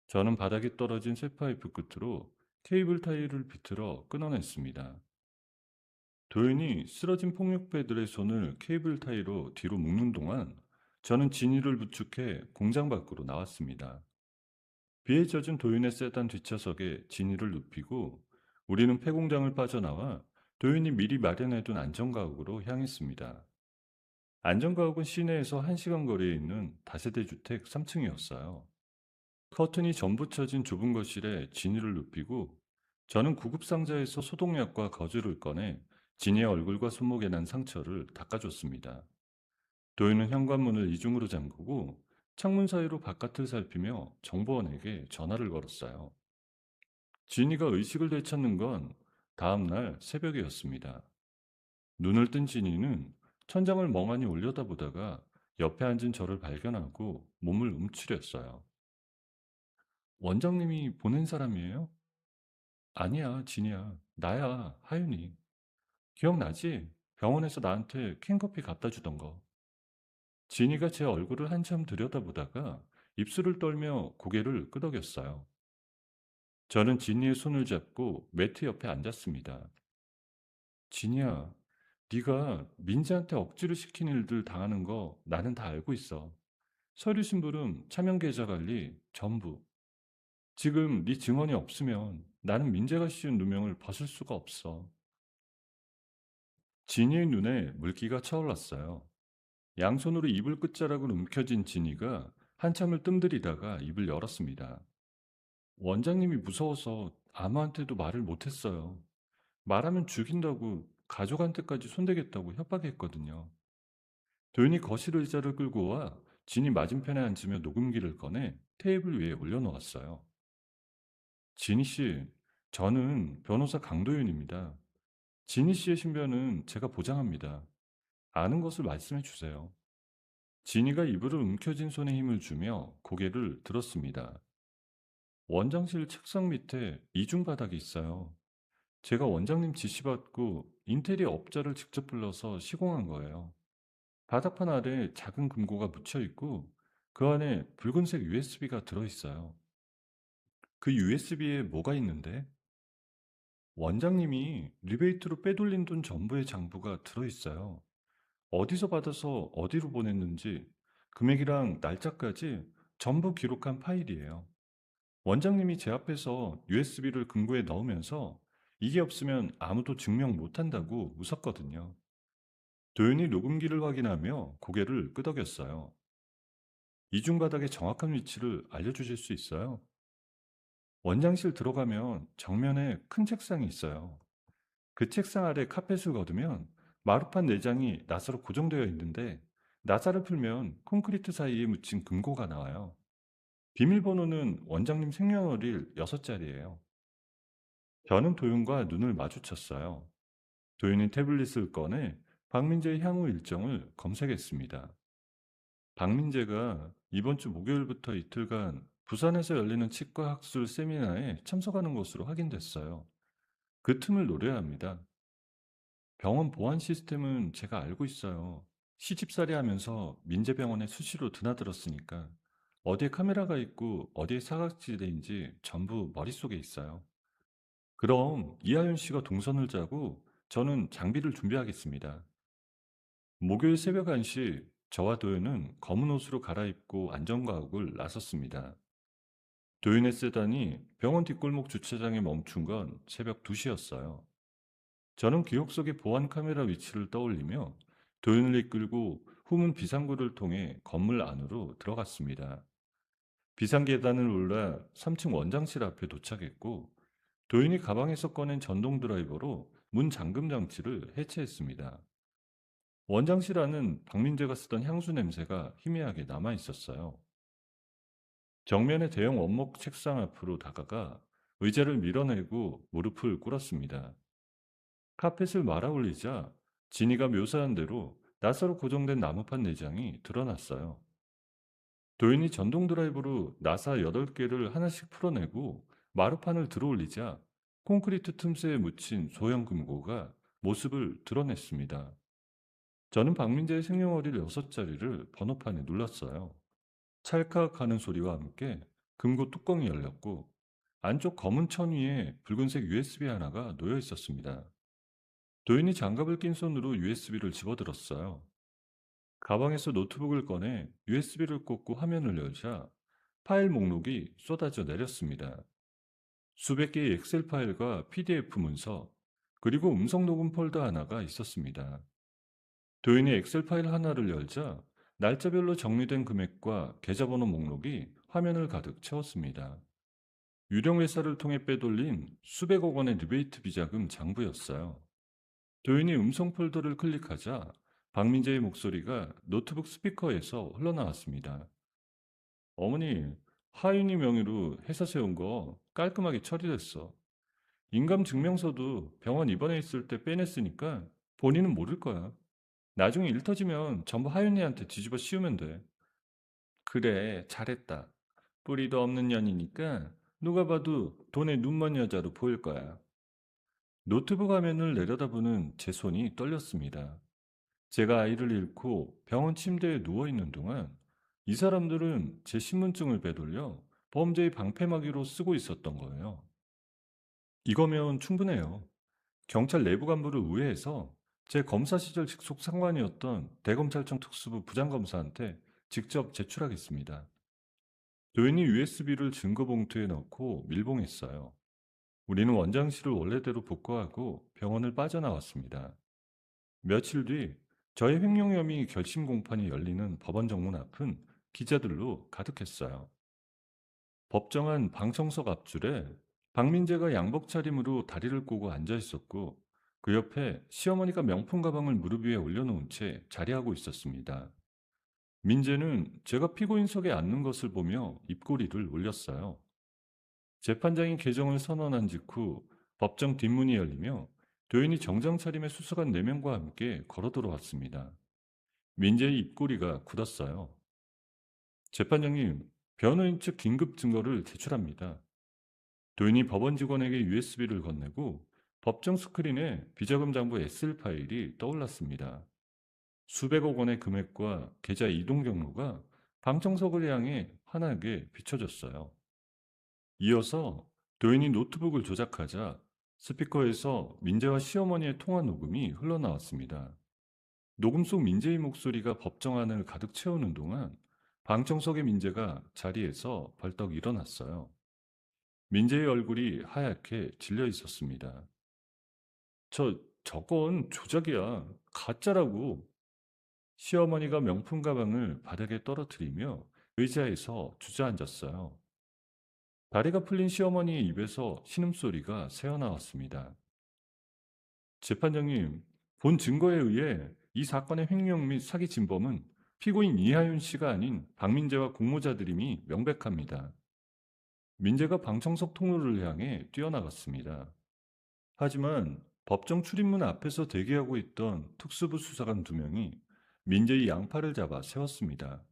저는 바닥에 떨어진 쇠파이프 끝으로 케이블 타이를 비틀어 끊어냈습니다. 도윤이 쓰러진 폭력배들의 손을 케이블 타이로 뒤로 묶는 동안 저는 진이를 부축해 공장 밖으로 나왔습니다. 비에 젖은 도윤의 세단 뒷좌석에 진이를 눕히고 우리는 폐공장을 빠져나와 도윤이 미리 마련해둔 안전가옥으로 향했습니다. 안전가옥은 시내에서 1시간 거리에 있는 다세대 주택 3층이었어요. 커튼이 전부 쳐진 좁은 거실에 진이를 눕히고 저는 구급상자에서 소독약과 거즈를 꺼내 진이의 얼굴과 손목에 난 상처를 닦아줬습니다. 도윤은 현관문을 이중으로 잠그고 창문 사이로 바깥을 살피며 정보원에게 전화를 걸었어요. 진이가 의식을 되찾는 건 다음 날 새벽이었습니다. 눈을 뜬 진이는 천장을 멍하니 올려다보다가 옆에 앉은 저를 발견하고 몸을 움츠렸어요. 원장님이 보낸 사람이에요? 아니야, 진이야. 나야, 하윤이. 기억나지? 병원에서 나한테 캔커피 갖다 주던 거. 진이가 제 얼굴을 한참 들여다보다가 입술을 떨며 고개를 끄덕였어요. 저는 지니의 손을 잡고 매트 옆에 앉았습니다. 지니야, 네가 민지한테 억지로 시킨 일들 당하는 거 나는 다 알고 있어. 서류 심부름, 차명 계좌 관리, 전부. 지금 네 증언이 없으면 나는 민재가 씌운 누명을 벗을 수가 없어. 지니의 눈에 물기가 차올랐어요. 양손으로 이불 끝자락을 움켜쥔 지니가 한참을 뜸들이다가 입을 열었습니다. 원장님이 무서워서 아무한테도 말을 못했어요. 말하면 죽인다고 가족한테까지 손대겠다고 협박했거든요. 도윤이 거실 의자를 끌고 와 진이 맞은편에 앉으며 녹음기를 꺼내 테이블 위에 올려놓았어요. 진희 씨, 저는 변호사 강도윤입니다. 진희 씨의 신변은 제가 보장합니다. 아는 것을 말씀해 주세요. 진희가 이불을 움켜쥔 손에 힘을 주며 고개를 들었습니다. 원장실 책상 밑에 이중 바닥이 있어요. 제가 원장님 지시받고 인테리어 업자를 직접 불러서 시공한 거예요. 바닥판 아래 작은 금고가 묻혀 있고 그 안에 붉은색 USB가 들어있어요. 그 USB에 뭐가 있는데? 원장님이 리베이트로 빼돌린 돈 전부의 장부가 들어있어요. 어디서 받아서 어디로 보냈는지 금액이랑 날짜까지 전부 기록한 파일이에요. 원장님이 제 앞에서 USB를 금고에 넣으면서 이게 없으면 아무도 증명 못한다고 웃었거든요. 도윤이 녹음기를 확인하며 고개를 끄덕였어요. 이중 바닥의 정확한 위치를 알려주실 수 있어요? 원장실 들어가면 정면에 큰 책상이 있어요. 그 책상 아래 카펫을 걷으면 마루판 내장이 나사로 고정되어 있는데 나사를 풀면 콘크리트 사이에 묻힌 금고가 나와요. 비밀번호는 원장님 생년월일 6자리예요. 저는 도윤과 눈을 마주쳤어요. 도윤이 태블릿을 꺼내 박민재의 향후 일정을 검색했습니다. 박민재가 이번 주 목요일부터 이틀간 부산에서 열리는 치과 학술 세미나에 참석하는 것으로 확인됐어요. 그 틈을 노려야 합니다. 병원 보안 시스템은 제가 알고 있어요. 시집살이 하면서 민재병원에 수시로 드나들었으니까 어디에 카메라가 있고 어디에 사각지대인지 전부 머릿속에 있어요. 그럼 이하윤 씨가 동선을 짜고 저는 장비를 준비하겠습니다. 목요일 새벽 1시 저와 도윤은 검은 옷으로 갈아입고 안전과학을 나섰습니다. 도윤의 세단이 병원 뒷골목 주차장에 멈춘 건 새벽 2시였어요. 저는 기억 속의 보안 카메라 위치를 떠올리며 도윤을 이끌고 후문 비상구를 통해 건물 안으로 들어갔습니다. 비상계단을 올라 3층 원장실 앞에 도착했고 도윤이 가방에서 꺼낸 전동 드라이버로 문 잠금 장치를 해체했습니다. 원장실 안은 박민재가 쓰던 향수 냄새가 희미하게 남아 있었어요. 정면의 대형 원목 책상 앞으로 다가가 의자를 밀어내고 무릎을 꿇었습니다. 카펫을 말아 올리자 진이가 묘사한 대로 나사로 고정된 나무판 내장이 드러났어요. 도인이 전동 드라이브로 나사 8개를 하나씩 풀어내고 마루판을 들어올리자 콘크리트 틈새에 묻힌 소형 금고가 모습을 드러냈습니다. 저는 박민재의 생년월일 6자리를 번호판에 눌렀어요. 찰칵하는 소리와 함께 금고 뚜껑이 열렸고 안쪽 검은 천 위에 붉은색 USB 하나가 놓여 있었습니다. 도인이 장갑을 낀 손으로 USB를 집어들었어요. 가방에서 노트북을 꺼내 USB를 꽂고 화면을 열자 파일 목록이 쏟아져 내렸습니다. 수백 개의 엑셀 파일과 PDF 문서, 그리고 음성 녹음 폴더 하나가 있었습니다. 도인이 엑셀 파일 하나를 열자 날짜별로 정리된 금액과 계좌번호 목록이 화면을 가득 채웠습니다. 유령 회사를 통해 빼돌린 수백억 원의 리베이트 비자금 장부였어요. 도인이 음성 폴더를 클릭하자 박민재의 목소리가 노트북 스피커에서 흘러나왔습니다. 어머니, 하윤이 명의로 회사 세운 거 깔끔하게 처리됐어. 인감증명서도 병원 입원해 있을 때 빼냈으니까 본인은 모를 거야. 나중에 일 터지면 전부 하윤이한테 뒤집어 씌우면 돼. 그래, 잘했다. 뿌리도 없는 년이니까 누가 봐도 돈에 눈먼 여자로 보일 거야. 노트북 화면을 내려다보는 제 손이 떨렸습니다. 제가 아이를 잃고 병원 침대에 누워있는 동안 이 사람들은 제 신분증을 빼돌려 범죄의 방패막이로 쓰고 있었던 거예요. 이거면 충분해요. 경찰 내부 간부를 우회해서 제 검사 시절 직속 상관이었던 대검찰청 특수부 부장검사한테 직접 제출하겠습니다. 도인이 USB를 증거 봉투에 넣고 밀봉했어요. 우리는 원장실을 원래대로 복구하고 병원을 빠져나왔습니다. 며칠 뒤 저의 횡령 혐의 결심 공판이 열리는 법원 정문 앞은 기자들로 가득했어요. 법정안 방청석 앞줄에 박민재가 양복 차림으로 다리를 꼬고 앉아 있었고 그 옆에 시어머니가 명품 가방을 무릎 위에 올려놓은 채 자리하고 있었습니다. 민재는 제가 피고인석에 앉는 것을 보며 입꼬리를 올렸어요. 재판장이 개정을 선언한 직후 법정 뒷문이 열리며 도인이 정장 차림의 수사관 4명과 함께 걸어 들어왔습니다. 민재의 입꼬리가 굳었어요. 재판장님, 변호인 측 긴급 증거를 제출합니다. 도인이 법원 직원에게 USB를 건네고 법정 스크린에 비자금 장부 엑셀 파일이 떠올랐습니다. 수백억 원의 금액과 계좌 이동 경로가 방청석을 향해 환하게 비춰졌어요. 이어서 도인이 노트북을 조작하자 스피커에서 민재와 시어머니의 통화 녹음이 흘러나왔습니다. 녹음 속 민재의 목소리가 법정안을 가득 채우는 동안 방청석의 민재가 자리에서 벌떡 일어났어요. 민재의 얼굴이 하얗게 질려 있었습니다. 저건 조작이야. 가짜라고. 시어머니가 명품 가방을 바닥에 떨어뜨리며 의자에서 주저앉았어요. 다리가 풀린 시어머니의 입에서 신음소리가 새어나왔습니다. 재판장님, 본 증거에 의해 이 사건의 횡령 및 사기 진범은 피고인 이하윤 씨가 아닌 박민재와 공모자들임이 명백합니다. 민재가 방청석 통로를 향해 뛰어나갔습니다. 하지만 법정 출입문 앞에서 대기하고 있던 특수부 수사관 2명이 민재의 양팔을 잡아 세웠습니다.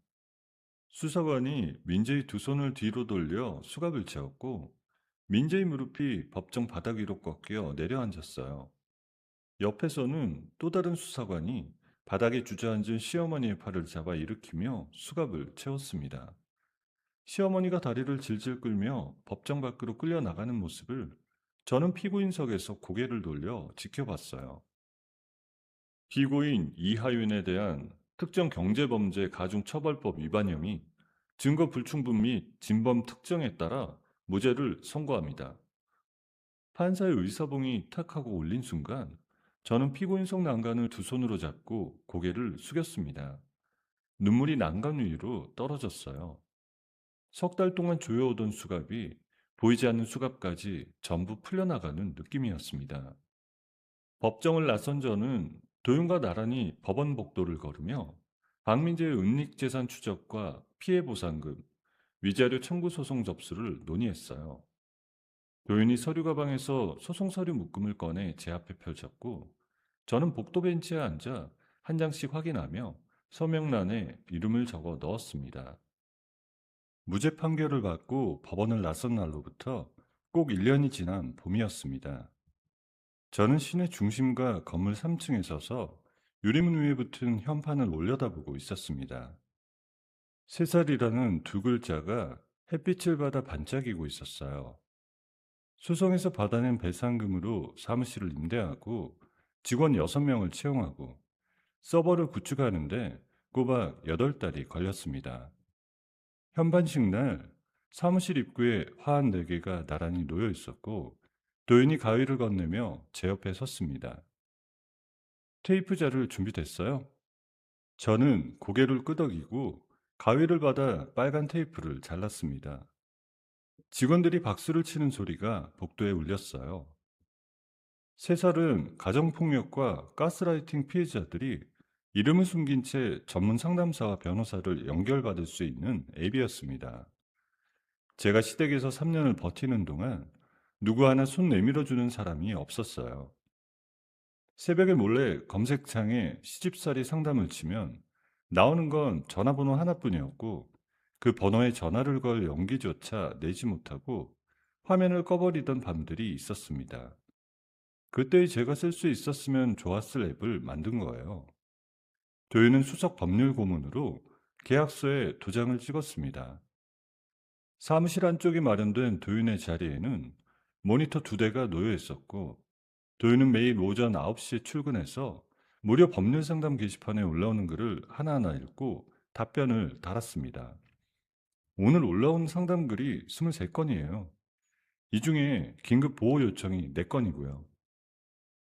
수사관이 민재의 2손을 뒤로 돌려 수갑을 채웠고 민재의 무릎이 법정 바닥 위로 꺾여 내려앉았어요. 옆에서는 또 다른 수사관이 바닥에 주저앉은 시어머니의 팔을 잡아 일으키며 수갑을 채웠습니다. 시어머니가 다리를 질질 끌며 법정 밖으로 끌려 나가는 모습을 저는 피고인석에서 고개를 돌려 지켜봤어요. 피고인 이하윤에 대한 특정 경제범죄 가중처벌법 위반 혐의, 증거 불충분 및 진범 특정에 따라 무죄를 선고합니다. 판사의 의사봉이 탁 하고 올린 순간 저는 피고인석 난간을 2손으로 잡고 고개를 숙였습니다. 눈물이 난간 위로 떨어졌어요. 3달 동안 조여오던 수갑이 보이지 않는 수갑까지 전부 풀려나가는 느낌이었습니다. 법정을 나선 저는 도윤과 나란히 법원 복도를 걸으며 박민재의 은닉재산 추적과 피해보상금, 위자료 청구 소송 접수를 논의했어요. 도윤이 서류 가방에서 소송 서류 묶음을 꺼내 제 앞에 펼쳤고 저는 복도 벤치에 앉아 한 장씩 확인하며 서명란에 이름을 적어 넣었습니다. 무죄 판결을 받고 법원을 나선 날로부터 꼭 1년이 지난 봄이었습니다. 저는 시내 중심가 건물 3층에 서서 유리문 위에 붙은 현판을 올려다보고 있었습니다. 3살이라는 2글자가 햇빛을 받아 반짝이고 있었어요. 소송에서 받아낸 배상금으로 사무실을 임대하고 직원 6명을 채용하고 서버를 구축하는데 꼬박 8달이 걸렸습니다. 현반식 날 사무실 입구에 화한 4개가 나란히 놓여 있었고 도윤이 가위를 건네며 제 옆에 섰습니다. 테이프자를 준비됐어요? 저는 고개를 끄덕이고 가위를 받아 빨간 테이프를 잘랐습니다. 직원들이 박수를 치는 소리가 복도에 울렸어요. 3살은 가정폭력과 가스라이팅 피해자들이 이름을 숨긴 채 전문 상담사와 변호사를 연결받을 수 있는 앱이었습니다. 제가 시댁에서 3년을 버티는 동안 누구 하나 손 내밀어주는 사람이 없었어요. 새벽에 몰래 검색창에 시집살이 상담을 치면 나오는 건 전화번호 하나뿐이었고 그 번호에 전화를 걸 용기조차 내지 못하고 화면을 꺼버리던 밤들이 있었습니다. 그때의 제가 쓸 수 있었으면 좋았을 앱을 만든 거예요. 도윤은 수석 법률 고문으로 계약서에 도장을 찍었습니다. 사무실 안쪽에 마련된 도윤의 자리에는 모니터 두 대가 놓여 있었고, 도윤은 매일 오전 9시에 출근해서 무료 법률 상담 게시판에 올라오는 글을 하나하나 읽고 답변을 달았습니다. 오늘 올라온 상담 글이 23건이에요. 이 중에 긴급 보호 요청이 4건이고요.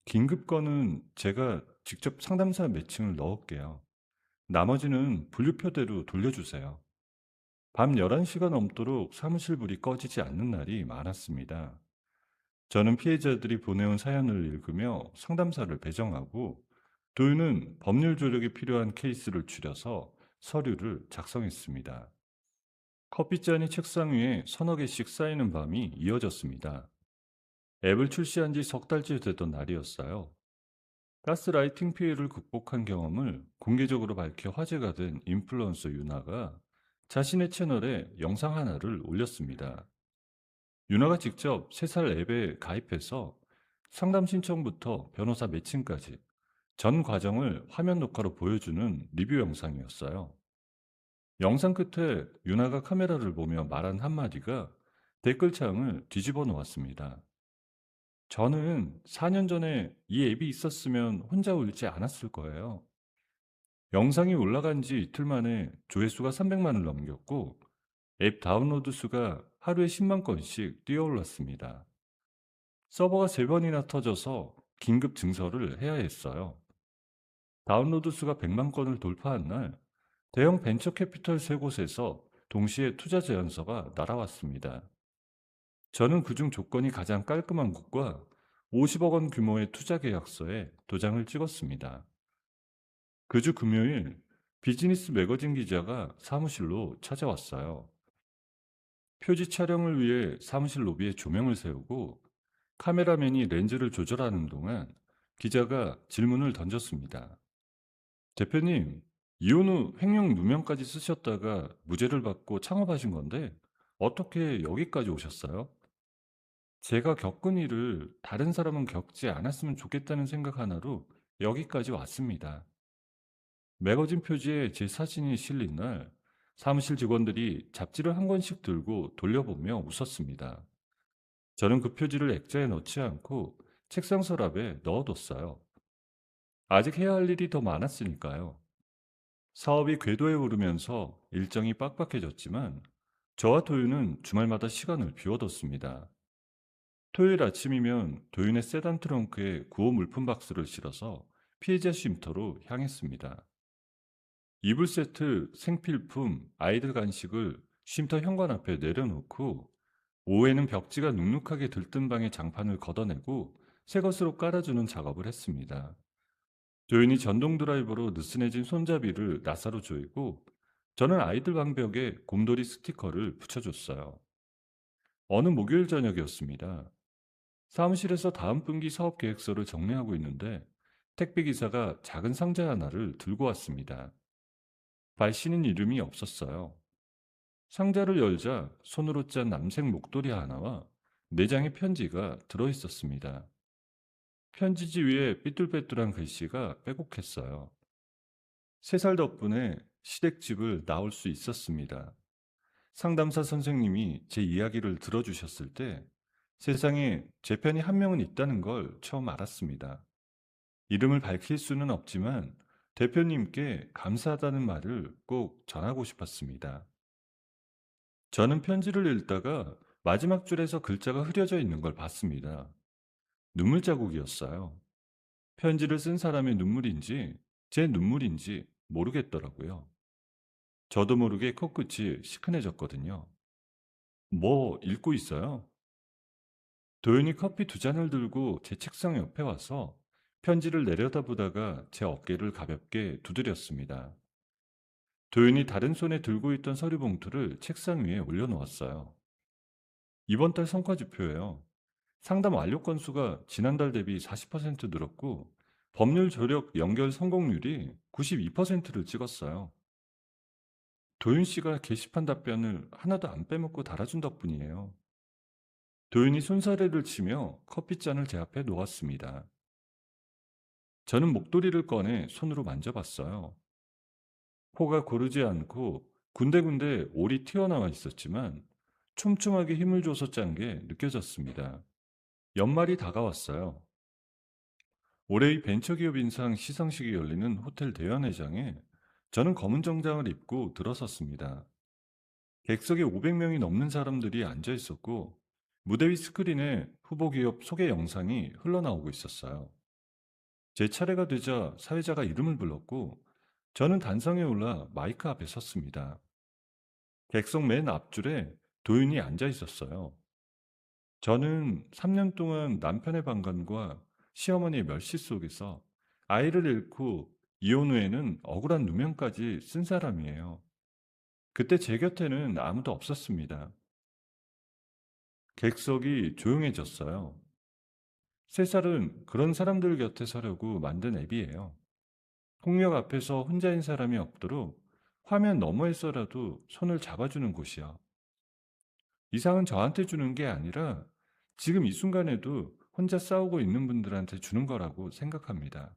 긴급 건은 제가 직접 상담사 매칭을 넣을게요. 나머지는 분류표대로 돌려주세요. 밤 11시가 넘도록 사무실 불이 꺼지지 않는 날이 많았습니다. 저는 피해자들이 보내온 사연을 읽으며 상담사를 배정하고, 도윤은 법률 조력이 필요한 케이스를 추려서 서류를 작성했습니다. 커피잔이 책상 위에 서너 개씩 쌓이는 밤이 이어졌습니다. 앱을 출시한 지 석 달째 되던 날이었어요. 가스라이팅 피해를 극복한 경험을 공개적으로 밝혀 화제가 된 인플루언서 유나가 자신의 채널에 영상 하나를 올렸습니다. 유나가 직접 3살 앱에 가입해서 상담 신청부터 변호사 매칭까지 전 과정을 화면 녹화로 보여주는 리뷰 영상이었어요. 영상 끝에 유나가 카메라를 보며 말한 한마디가 댓글창을 뒤집어 놓았습니다. 저는 4년 전에 이 앱이 있었으면 혼자 울지 않았을 거예요. 영상이 올라간 지 이틀 만에 조회수가 300만을 넘겼고, 앱 다운로드 수가 하루에 10만 건씩 뛰어올랐습니다. 서버가 3번이나 터져서 긴급 증설을 해야 했어요. 다운로드 수가 100만 건을 돌파한 날, 대형 벤처 캐피털 3곳에서 동시에 투자 제안서가 날아왔습니다. 저는 그중 조건이 가장 깔끔한 곳과 50억 원 규모의 투자 계약서에 도장을 찍었습니다. 그 주 금요일, 비즈니스 매거진 기자가 사무실로 찾아왔어요. 표지 촬영을 위해 사무실 로비에 조명을 세우고 카메라맨이 렌즈를 조절하는 동안 기자가 질문을 던졌습니다. 대표님, 이혼 후 횡령 누명까지 쓰셨다가 무죄를 받고 창업하신 건데 어떻게 여기까지 오셨어요? 제가 겪은 일을 다른 사람은 겪지 않았으면 좋겠다는 생각 하나로 여기까지 왔습니다. 매거진 표지에 제 사진이 실린 날 사무실 직원들이 잡지를 한 권씩 들고 돌려보며 웃었습니다. 저는 그 표지를 액자에 넣지 않고 책상 서랍에 넣어뒀어요. 아직 해야 할 일이 더 많았으니까요. 사업이 궤도에 오르면서 일정이 빡빡해졌지만 저와 도윤은 주말마다 시간을 비워뒀습니다. 토요일 아침이면 도윤의 세단 트렁크에 구호 물품 박스를 실어서 피해자 쉼터로 향했습니다. 이불 세트, 생필품, 아이들 간식을 쉼터 현관 앞에 내려놓고 오후에는 벽지가 눅눅하게 들뜬 방의 장판을 걷어내고 새 것으로 깔아주는 작업을 했습니다. 조윤이 전동 드라이버로 느슨해진 손잡이를 나사로 조이고 저는 아이들 방벽에 곰돌이 스티커를 붙여줬어요. 어느 목요일 저녁이었습니다. 사무실에서 다음 분기 사업 계획서를 정리하고 있는데 택배 기사가 작은 상자 하나를 들고 왔습니다. 발씨는 이름이 없었어요. 상자를 열자 손으로 짠 남색 목도리 하나와 4장의 편지가 들어있었습니다. 편지지 위에 삐뚤빼뚤한 글씨가 빼곡했어요. 3살 덕분에 시댁집을 나올 수 있었습니다. 상담사 선생님이 제 이야기를 들어주셨을 때 세상에 제 편이 한 명은 있다는 걸 처음 알았습니다. 이름을 밝힐 수는 없지만 대표님께 감사하다는 말을 꼭 전하고 싶었습니다. 저는 편지를 읽다가 마지막 줄에서 글자가 흐려져 있는 걸 봤습니다. 눈물 자국이었어요. 편지를 쓴 사람의 눈물인지 제 눈물인지 모르겠더라고요. 저도 모르게 코끝이 시큰해졌거든요. 뭐 읽고 있어요? 도윤이 커피 2잔을 들고 제 책상 옆에 와서 편지를 내려다보다가 제 어깨를 가볍게 두드렸습니다. 도윤이 다른 손에 들고 있던 서류 봉투를 책상 위에 올려놓았어요. 이번 달 성과지표예요. 상담 완료 건수가 지난달 대비 40% 늘었고 법률 조력 연결 성공률이 92%를 찍었어요. 도윤 씨가 게시판 답변을 하나도 안 빼먹고 달아준 덕분이에요. 도윤이 손사래를 치며 커피잔을 제 앞에 놓았습니다. 저는 목도리를 꺼내 손으로 만져봤어요. 코가 고르지 않고 군데군데 올이 튀어나와 있었지만 촘촘하게 힘을 줘서 짠 게 느껴졌습니다. 연말이 다가왔어요. 올해의 벤처기업 인상 시상식이 열리는 호텔 대연회장에 저는 검은 정장을 입고 들어섰습니다. 객석에 500명이 넘는 사람들이 앉아 있었고, 무대 위 스크린에 후보 기업 소개 영상이 흘러나오고 있었어요. 제 차례가 되자 사회자가 이름을 불렀고, 저는 단상에 올라 마이크 앞에 섰습니다. 객석 맨 앞줄에 도윤이 앉아 있었어요. 저는 3년 동안 남편의 방관과 시어머니의 멸시 속에서 아이를 잃고 이혼 후에는 억울한 누명까지 쓴 사람이에요. 그때 제 곁에는 아무도 없었습니다. 객석이 조용해졌어요. 세 살은 그런 사람들 곁에 서려고 만든 앱이에요. 폭력 앞에서 혼자인 사람이 없도록 화면 너머에서라도 손을 잡아주는 곳이요. 이상은 저한테 주는 게 아니라 지금 이 순간에도 혼자 싸우고 있는 분들한테 주는 거라고 생각합니다.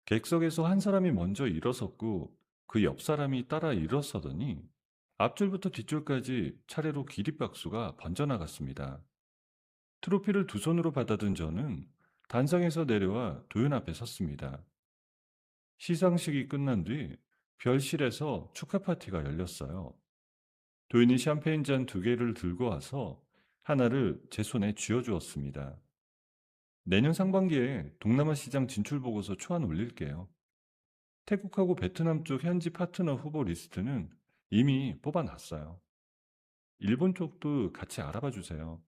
객석에서 한 사람이 먼저 일어섰고 그 옆 사람이 따라 일어서더니 앞줄부터 뒷줄까지 차례로 기립박수가 번져나갔습니다. 트로피를 두 손으로 받아든 저는 단상에서 내려와 도연 앞에 섰습니다. 시상식이 끝난 뒤 별실에서 축하 파티가 열렸어요. 도연이 샴페인 잔 두 개를 들고 와서 하나를 제 손에 쥐어주었습니다. 내년 상반기에 동남아 시장 진출 보고서 초안 올릴게요. 태국하고 베트남 쪽 현지 파트너 후보 리스트는 이미 뽑아놨어요. 일본 쪽도 같이 알아봐 주세요.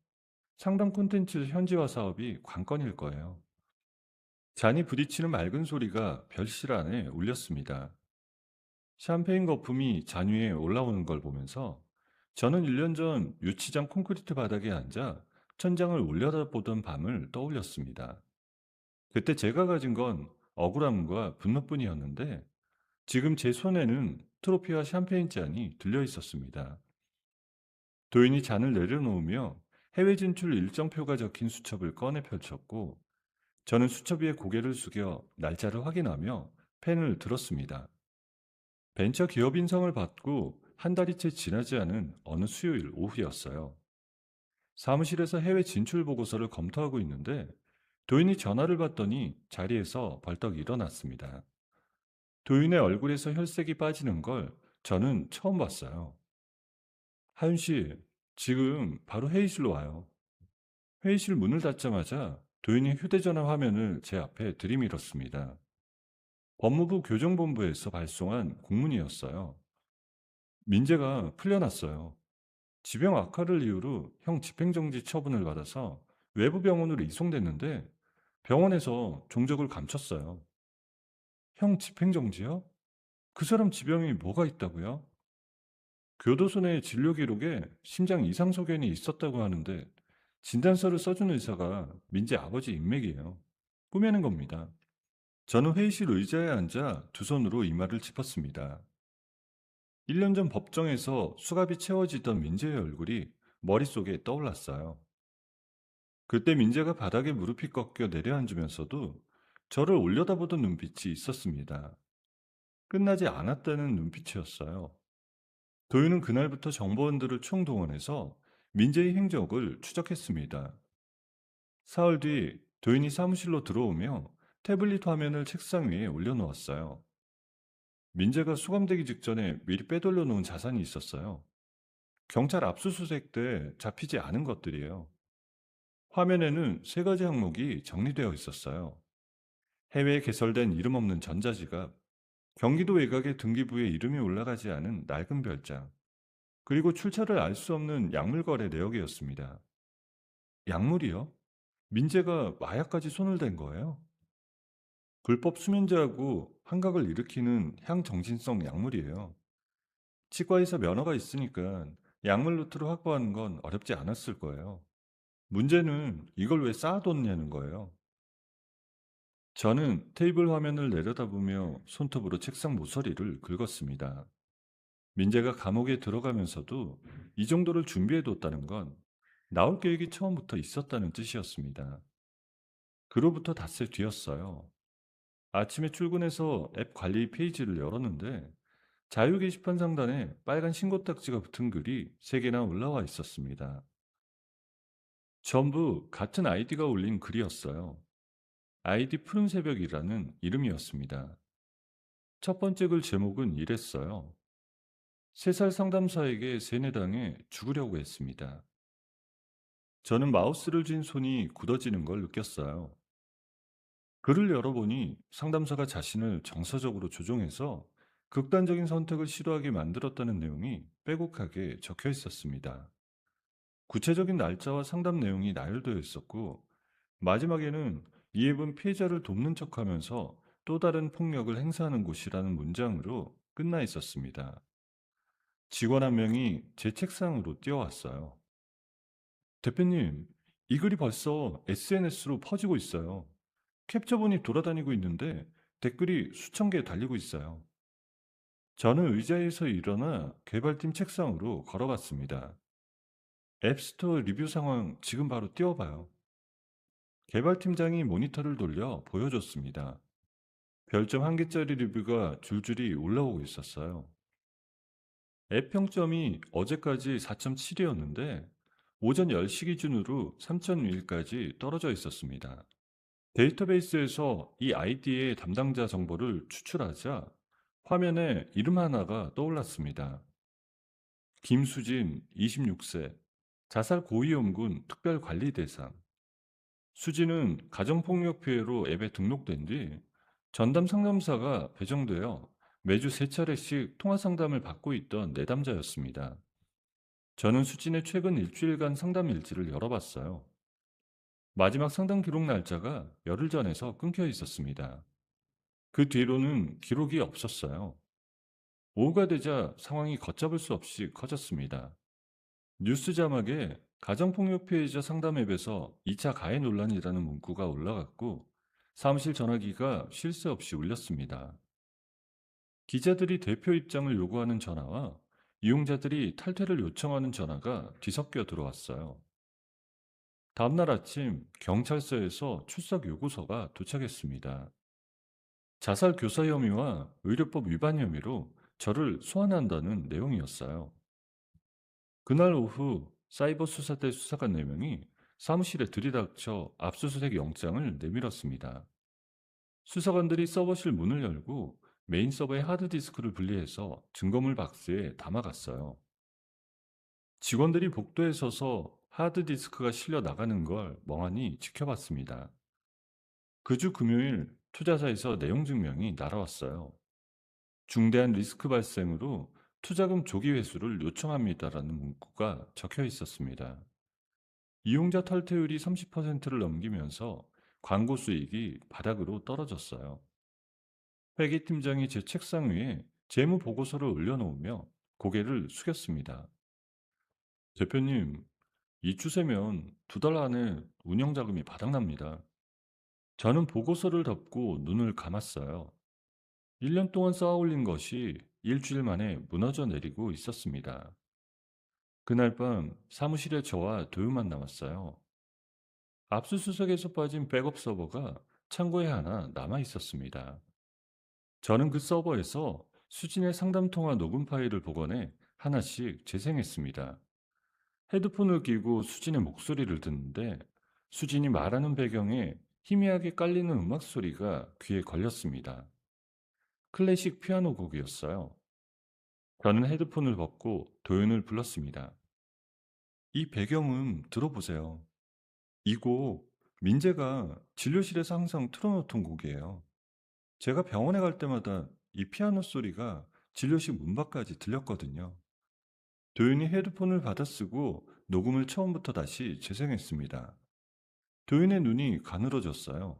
상담 콘텐츠 현지화 사업이 관건일 거예요. 잔이 부딪히는 맑은 소리가 별실 안에 울렸습니다. 샴페인 거품이 잔 위에 올라오는 걸 보면서 저는 1년 전 유치장 콘크리트 바닥에 앉아 천장을 올려다보던 밤을 떠올렸습니다. 그때 제가 가진 건 억울함과 분노뿐이었는데 지금 제 손에는 트로피와 샴페인 잔이 들려 있었습니다. 도인이 잔을 내려놓으며 해외 진출 일정표가 적힌 수첩을 꺼내 펼쳤고 저는 수첩 위에 고개를 숙여 날짜를 확인하며 펜을 들었습니다. 벤처 기업 인성을 받고 한 달이 채 지나지 않은 어느 수요일 오후였어요. 사무실에서 해외 진출 보고서를 검토하고 있는데 도인이 전화를 받더니 자리에서 벌떡 일어났습니다. 도인의 얼굴에서 혈색이 빠지는 걸 저는 처음 봤어요. 하윤 씨, 지금 바로 회의실로 와요. 회의실 문을 닫자마자 도인이 휴대전화 화면을 제 앞에 들이밀었습니다. 법무부 교정본부에서 발송한 공문이었어요. 민재가 풀려났어요. 지병 악화를 이유로 형 집행정지 처분을 받아서 외부 병원으로 이송됐는데 병원에서 종적을 감췄어요. 형 집행정지요? 그 사람 지병이 뭐가 있다고요? 교도소 내 진료 기록에 심장 이상 소견이 있었다고 하는데 진단서를 써준 의사가 민재 아버지 인맥이에요. 꾸며낸 겁니다. 저는 회의실 의자에 앉아 두 손으로 이마를 짚었습니다. 1년 전 법정에서 수갑이 채워지던 민재의 얼굴이 머릿속에 떠올랐어요. 그때 민재가 바닥에 무릎이 꺾여 내려앉으면서도 저를 올려다보던 눈빛이 있었습니다. 끝나지 않았다는 눈빛이었어요. 도윤은 그날부터 정보원들을 총동원해서 민재의 행적을 추적했습니다. 사흘 뒤 도윤이 사무실로 들어오며 태블릿 화면을 책상 위에 올려놓았어요. 민재가 수감되기 직전에 미리 빼돌려 놓은 자산이 있었어요. 경찰 압수수색 때 잡히지 않은 것들이에요. 화면에는 세 가지 항목이 정리되어 있었어요. 해외에 개설된 이름 없는 전자지갑, 경기도 외곽의 등기부에 이름이 올라가지 않은 낡은 별장, 그리고 출처를 알 수 없는 약물 거래 내역이었습니다. 약물이요? 민재가 마약까지 손을 댄 거예요? 불법 수면제하고 환각을 일으키는 향정신성 약물이에요. 치과에서 면허가 있으니까 약물 루트로 확보하는 건 어렵지 않았을 거예요. 문제는 이걸 왜 쌓아뒀냐는 거예요. 저는 테이블 화면을 내려다보며 손톱으로 책상 모서리를 긁었습니다. 민재가 감옥에 들어가면서도 이 정도를 준비해뒀다는 건 나올 계획이 처음부터 있었다는 뜻이었습니다. 그로부터 닷새 뒤였어요. 아침에 출근해서 앱 관리 페이지를 열었는데 자유 게시판 상단에 빨간 신고 딱지가 붙은 글이 3개나 올라와 있었습니다. 전부 같은 아이디가 올린 글이었어요. 아이디 푸른 새벽이라는 이름이었습니다. 첫 번째 글 제목은 이랬어요. 3살 상담사에게 세뇌당해 죽으려고 했습니다. 저는 마우스를 쥔 손이 굳어지는 걸 느꼈어요. 글을 열어보니 상담사가 자신을 정서적으로 조종해서 극단적인 선택을 시도하게 만들었다는 내용이 빼곡하게 적혀 있었습니다. 구체적인 날짜와 상담 내용이 나열되어 있었고, 마지막에는 이 앱은 피해자를 돕는 척하면서 또 다른 폭력을 행사하는 곳이라는 문장으로 끝나 있었습니다. 직원 한 명이 제 책상으로 뛰어왔어요. 대표님, 이 글이 벌써 SNS로 퍼지고 있어요. 캡처본이 돌아다니고 있는데 댓글이 수천 개 달리고 있어요. 저는 의자에서 일어나 개발팀 책상으로 걸어갔습니다. 앱스토어 리뷰 상황 지금 바로 띄워봐요. 개발팀장이 모니터를 돌려 보여줬습니다. 별점 1개짜리 리뷰가 줄줄이 올라오고 있었어요. 앱 평점이 어제까지 4.7이었는데 오전 10시 기준으로 3.1까지 떨어져 있었습니다. 데이터베이스에서 이 아이디의 담당자 정보를 추출하자 화면에 이름 하나가 떠올랐습니다. 김수진, 26세, 자살 고위험군 특별관리 대상. 수진은 가정폭력 피해로 앱에 등록된 뒤 전담 상담사가 배정되어 매주 3차례씩 통화 상담을 받고 있던 내담자였습니다. 저는 수진의 최근 일주일간 상담 일지를 열어봤어요. 마지막 상담 기록 날짜가 열흘 전에서 끊겨 있었습니다. 그 뒤로는 기록이 없었어요. 오후가 되자 상황이 걷잡을 수 없이 커졌습니다. 뉴스 자막에 가정폭력 피해자 상담 앱에서 2차 가해 논란이라는 문구가 올라갔고 사무실 전화기가 쉴 새 없이 울렸습니다. 기자들이 대표 입장을 요구하는 전화와 이용자들이 탈퇴를 요청하는 전화가 뒤섞여 들어왔어요. 다음날 아침 경찰서에서 출석 요구서가 도착했습니다. 자살 교사 혐의와 의료법 위반 혐의로 저를 소환한다는 내용이었어요. 그날 오후 사이버 수사대 수사관 4명이 사무실에 들이닥쳐 압수수색 영장을 내밀었습니다. 수사관들이 서버실 문을 열고 메인 서버의 하드디스크를 분리해서 증거물 박스에 담아갔어요. 직원들이 복도에 서서 하드디스크가 실려 나가는 걸 멍하니 지켜봤습니다. 그 주 금요일 투자사에서 내용 증명이 날아왔어요. 중대한 리스크 발생으로 투자금 조기 회수를 요청합니다라는 문구가 적혀 있었습니다. 이용자 탈퇴율이 30%를 넘기면서 광고 수익이 바닥으로 떨어졌어요. 회계팀장이 제 책상 위에 재무 보고서를 올려놓으며 고개를 숙였습니다. 대표님, 이 추세면 2달 안에 운영자금이 바닥납니다. 저는 보고서를 덮고 눈을 감았어요. 1년 동안 쌓아올린 것이 일주일 만에 무너져 내리고 있었습니다. 그날 밤 사무실에 저와 도유만 남았어요. 압수수색에서 빠진 백업 서버가 창고에 하나 남아 있었습니다. 저는 그 서버에서 수진의 상담 통화 녹음 파일을 복원해 하나씩 재생했습니다. 헤드폰을 끼고 수진의 목소리를 듣는데 수진이 말하는 배경에 희미하게 깔리는 음악 소리가 귀에 걸렸습니다. 클래식 피아노 곡이었어요. 저는 헤드폰을 벗고 도윤을 불렀습니다. 이 배경음 들어보세요. 이 곡 민재가 진료실에서 항상 틀어놓던 곡이에요. 제가 병원에 갈 때마다 이 피아노 소리가 진료실 문 밖까지 들렸거든요. 도윤이 헤드폰을 받아쓰고 녹음을 처음부터 다시 재생했습니다. 도윤의 눈이 가늘어졌어요.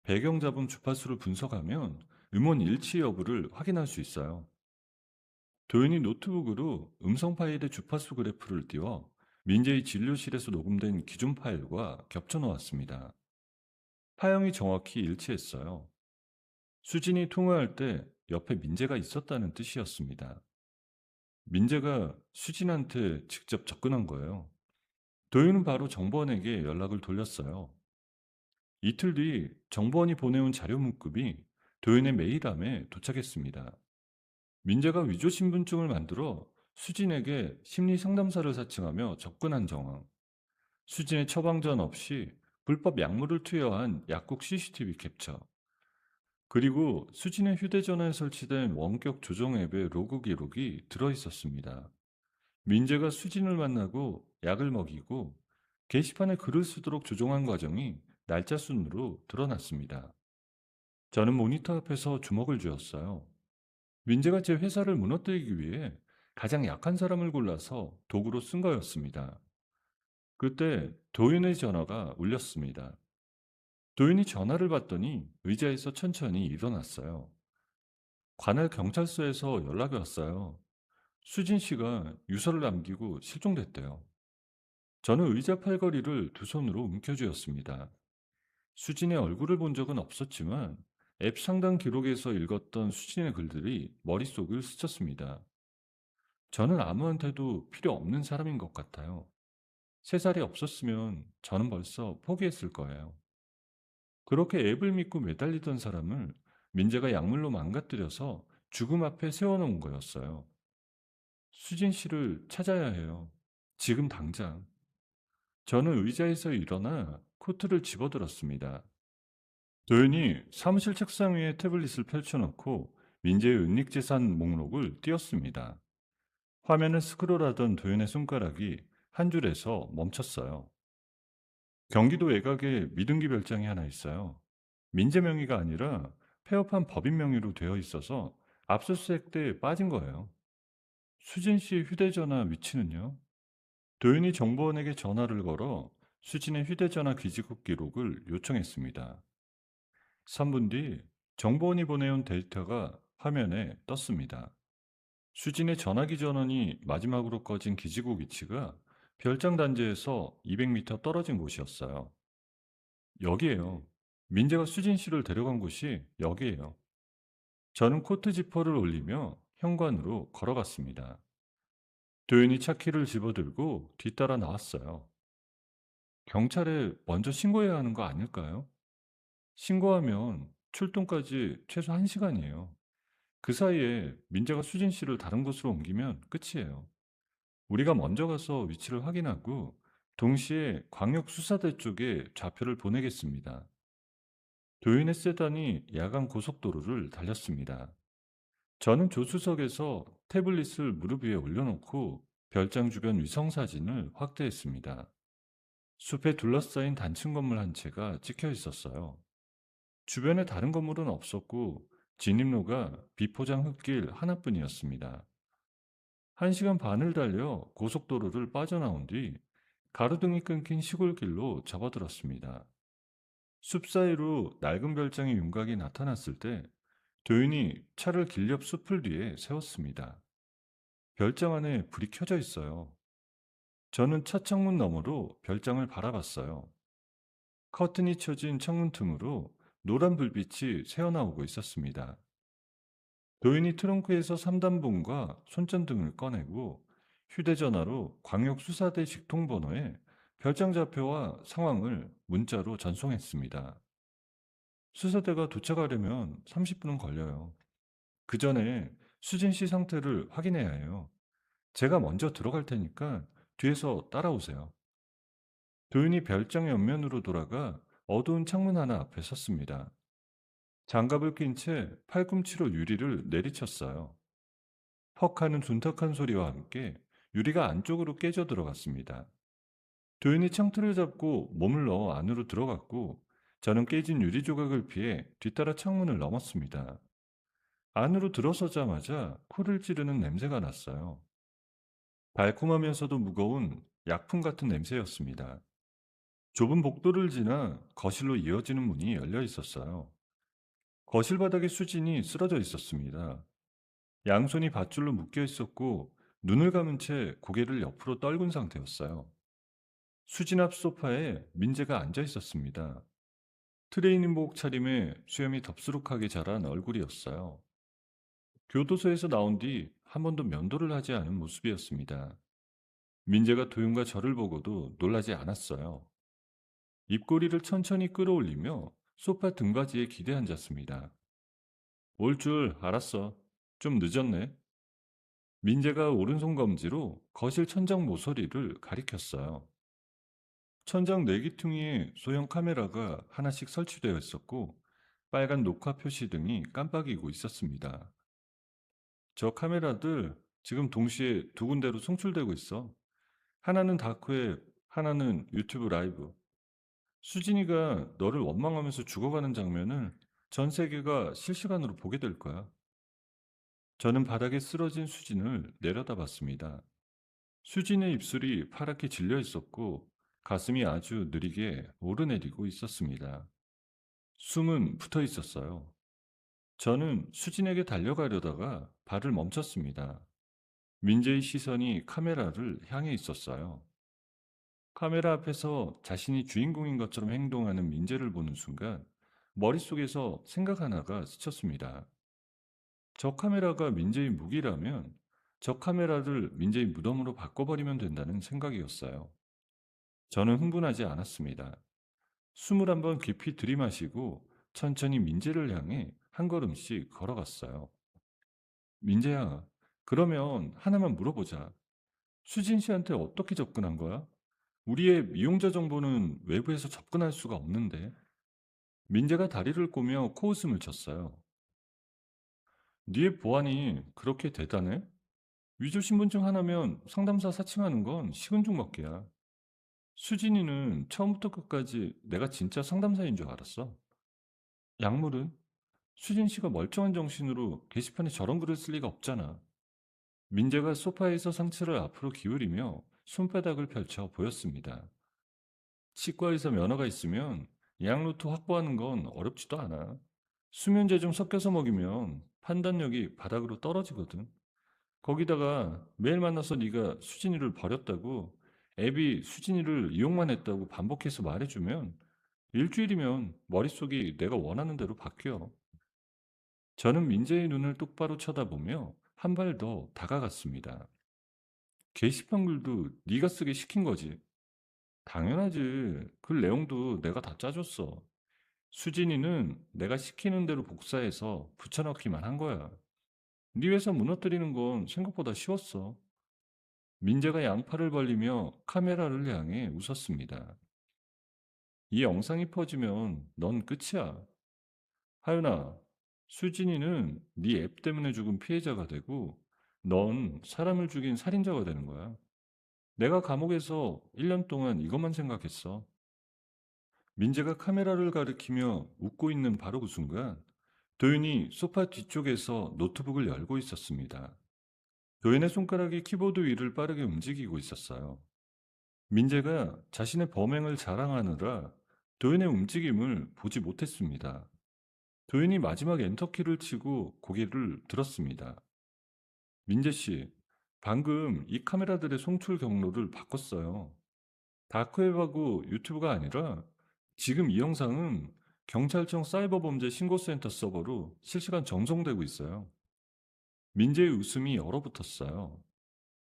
배경 잡음 주파수를 분석하면 음원 일치 여부를 확인할 수 있어요. 도윤이 노트북으로 음성 파일의 주파수 그래프를 띄워 민재의 진료실에서 녹음된 기존 파일과 겹쳐 놓았습니다. 파형이 정확히 일치했어요. 수진이 통화할 때 옆에 민재가 있었다는 뜻이었습니다. 민재가 수진한테 직접 접근한 거예요. 도윤은 바로 정보원에게 연락을 돌렸어요. 이틀 뒤 정보원이 보내온 자료 문급이 도윤의 메일함에 도착했습니다. 민재가 위조 신분증을 만들어 수진에게 심리 상담사를 사칭하며 접근한 정황. 수진의 처방전 없이 불법 약물을 투여한 약국 CCTV 캡처, 그리고 수진의 휴대전화에 설치된 원격 조정 앱의 로그 기록이 들어 있었습니다. 민재가 수진을 만나고 약을 먹이고 게시판에 글을 쓰도록 조종한 과정이 날짜 순으로 드러났습니다. 저는 모니터 앞에서 주먹을 쥐었어요. 민재가 제 회사를 무너뜨리기 위해 가장 약한 사람을 골라서 도구로 쓴 거였습니다. 그때 도윤의 전화가 울렸습니다. 도윤이 전화를 받더니 의자에서 천천히 일어났어요. 관할 경찰서에서 연락이 왔어요. 수진 씨가 유서를 남기고 실종됐대요. 저는 의자 팔걸이를 두 손으로 움켜쥐었습니다. 수진의 얼굴을 본 적은 없었지만 앱 상단 기록에서 읽었던 수진의 글들이 머릿속을 스쳤습니다. 저는 아무한테도 필요 없는 사람인 것 같아요. 세 살이 없었으면 저는 벌써 포기했을 거예요. 그렇게 앱을 믿고 매달리던 사람을 민재가 약물로 망가뜨려서 죽음 앞에 세워놓은 거였어요. 수진 씨를 찾아야 해요. 지금 당장. 저는 의자에서 일어나 코트를 집어들었습니다. 도윤이 사무실 책상 위에 태블릿을 펼쳐놓고 민재의 은닉재산 목록을 띄웠습니다. 화면을 스크롤하던 도윤의 손가락이 한 줄에서 멈췄어요. 경기도 외곽에 미등기 별장이 하나 있어요. 민재 명의가 아니라 폐업한 법인 명의로 되어 있어서 압수수색 때 빠진 거예요. 수진 씨 휴대전화 위치는요? 도윤이 정보원에게 전화를 걸어 수진의 휴대전화 기지국 기록을 요청했습니다. 3분 뒤 정보원이 보내온 데이터가 화면에 떴습니다. 수진의 전화기 전원이 마지막으로 꺼진 기지국 위치가 별장 단지에서 200m 떨어진 곳이었어요. 여기에요. 민재가 수진 씨를 데려간 곳이 여기에요. 저는 코트 지퍼를 올리며 현관으로 걸어갔습니다. 도윤이 차키를 집어들고 뒤따라 나왔어요. 경찰에 먼저 신고해야 하는 거 아닐까요? 신고하면 출동까지 최소 1시간이에요. 그 사이에 민재가 수진 씨를 다른 곳으로 옮기면 끝이에요. 우리가 먼저 가서 위치를 확인하고 동시에 광역수사대 쪽에 좌표를 보내겠습니다. 도윤의 세단이 야간 고속도로를 달렸습니다. 저는 조수석에서 태블릿을 무릎 위에 올려놓고 별장 주변 위성사진을 확대했습니다. 숲에 둘러싸인 단층 건물 한 채가 찍혀 있었어요. 주변에 다른 건물은 없었고 진입로가 비포장 흙길 하나뿐이었습니다. 1시간 반을 달려 고속도로를 빠져나온 뒤 가로등이 끊긴 시골길로 접어들었습니다. 숲 사이로 낡은 별장의 윤곽이 나타났을 때 도윤이 차를 길 옆 숲을 뒤에 세웠습니다. 별장 안에 불이 켜져 있어요. 저는 차 창문 너머로 별장을 바라봤어요. 커튼이 쳐진 창문 틈으로 노란 불빛이 새어나오고 있었습니다. 도윤이 트렁크에서 3단봉과 손전등을 꺼내고 휴대전화로 광역수사대 직통번호에 별장 좌표와 상황을 문자로 전송했습니다. 수사대가 도착하려면 30분은 걸려요. 그 전에 수진 씨 상태를 확인해야 해요. 제가 먼저 들어갈 테니까 뒤에서 따라오세요. 도윤이 별장 옆면으로 돌아가 어두운 창문 하나 앞에 섰습니다. 장갑을 낀 채 팔꿈치로 유리를 내리쳤어요. 퍽 하는 둔탁한 소리와 함께 유리가 안쪽으로 깨져 들어갔습니다. 도윤이 창틀을 잡고 몸을 넣어 안으로 들어갔고 저는 깨진 유리 조각을 피해 뒤따라 창문을 넘었습니다. 안으로 들어서자마자 코를 찌르는 냄새가 났어요. 달콤하면서도 무거운 약품 같은 냄새였습니다. 좁은 복도를 지나 거실로 이어지는 문이 열려 있었어요. 거실 바닥에 수진이 쓰러져 있었습니다. 양손이 밧줄로 묶여 있었고 눈을 감은 채 고개를 옆으로 떨군 상태였어요. 수진 앞 소파에 민재가 앉아 있었습니다. 트레이닝복 차림에 수염이 덥수룩하게 자란 얼굴이었어요. 교도소에서 나온 뒤 한 번도 면도를 하지 않은 모습이었습니다. 민재가 도윤과 저를 보고도 놀라지 않았어요. 입꼬리를 천천히 끌어올리며 소파 등받이에 기대 앉았습니다. 올 줄 알았어. 좀 늦었네. 민재가 오른손 검지로 거실 천장 모서리를 가리켰어요. 천장 내기퉁이에 소형 카메라가 하나씩 설치되어 있었고, 빨간 녹화 표시 등이 깜빡이고 있었습니다. 저 카메라들 지금 동시에 두 군데로 송출되고 있어. 하나는 다크웹, 하나는 유튜브 라이브. 수진이가 너를 원망하면서 죽어가는 장면을 전 세계가 실시간으로 보게 될 거야. 저는 바닥에 쓰러진 수진을 내려다봤습니다. 수진의 입술이 파랗게 질려 있었고 가슴이 아주 느리게 오르내리고 있었습니다. 숨은 붙어 있었어요. 저는 수진에게 달려가려다가 발을 멈췄습니다. 민재의 시선이 카메라를 향해 있었어요. 카메라 앞에서 자신이 주인공인 것처럼 행동하는 민재를 보는 순간 머릿속에서 생각 하나가 스쳤습니다. 저 카메라가 민재의 무기라면 저 카메라를 민재의 무덤으로 바꿔버리면 된다는 생각이었어요. 저는 흥분하지 않았습니다. 숨을 한번 깊이 들이마시고 천천히 민재를 향해 한 걸음씩 걸어갔어요. 민재야, 그러면 하나만 물어보자. 수진 씨한테 어떻게 접근한 거야? 우리의 미용자 정보는 외부에서 접근할 수가 없는데. 민재가 다리를 꼬며 코웃음을 쳤어요. 네의 보안이 그렇게 대단해? 위조신분증 하나면 상담사 사칭하는 건 식은 죽 먹기야. 수진이는 처음부터 끝까지 내가 진짜 상담사인 줄 알았어. 약물은? 수진 씨가 멀쩡한 정신으로 게시판에 저런 글을 쓸 리가 없잖아. 민재가 소파에서 상체를 앞으로 기울이며 손바닥을 펼쳐 보였습니다. 치과에서 면허가 있으면 약루트 확보하는 건 어렵지도 않아. 수면제 좀 섞여서 먹이면 판단력이 바닥으로 떨어지거든. 거기다가 매일 만나서 네가 수진이를 버렸다고 애비 수진이를 이용만 했다고 반복해서 말해주면 일주일이면 머릿속이 내가 원하는 대로 바뀌어. 저는 민재의 눈을 똑바로 쳐다보며 한 발 더 다가갔습니다. 게시판 글도 네가 쓰게 시킨 거지. 당연하지. 글 내용도 내가 다 짜줬어. 수진이는 내가 시키는 대로 복사해서 붙여넣기만 한 거야. 네 회사 무너뜨리는 건 생각보다 쉬웠어. 민재가 양팔을 벌리며 카메라를 향해 웃었습니다. 이 영상이 퍼지면 넌 끝이야. 하윤아, 수진이는 네 앱 때문에 죽은 피해자가 되고 넌 사람을 죽인 살인자가 되는 거야. 내가 감옥에서 1년 동안 이것만 생각했어. 민재가 카메라를 가리키며 웃고 있는 바로 그 순간 도윤이 소파 뒤쪽에서 노트북을 열고 있었습니다. 도윤의 손가락이 키보드 위를 빠르게 움직이고 있었어요. 민재가 자신의 범행을 자랑하느라 도윤의 움직임을 보지 못했습니다. 도윤이 마지막 엔터키를 치고 고개를 들었습니다. 민재 씨, 방금 이 카메라들의 송출 경로를 바꿨어요. 다크웹하고 유튜브가 아니라 지금 이 영상은 경찰청 사이버범죄 신고센터 서버로 실시간 전송되고 있어요. 민재의 웃음이 얼어붙었어요.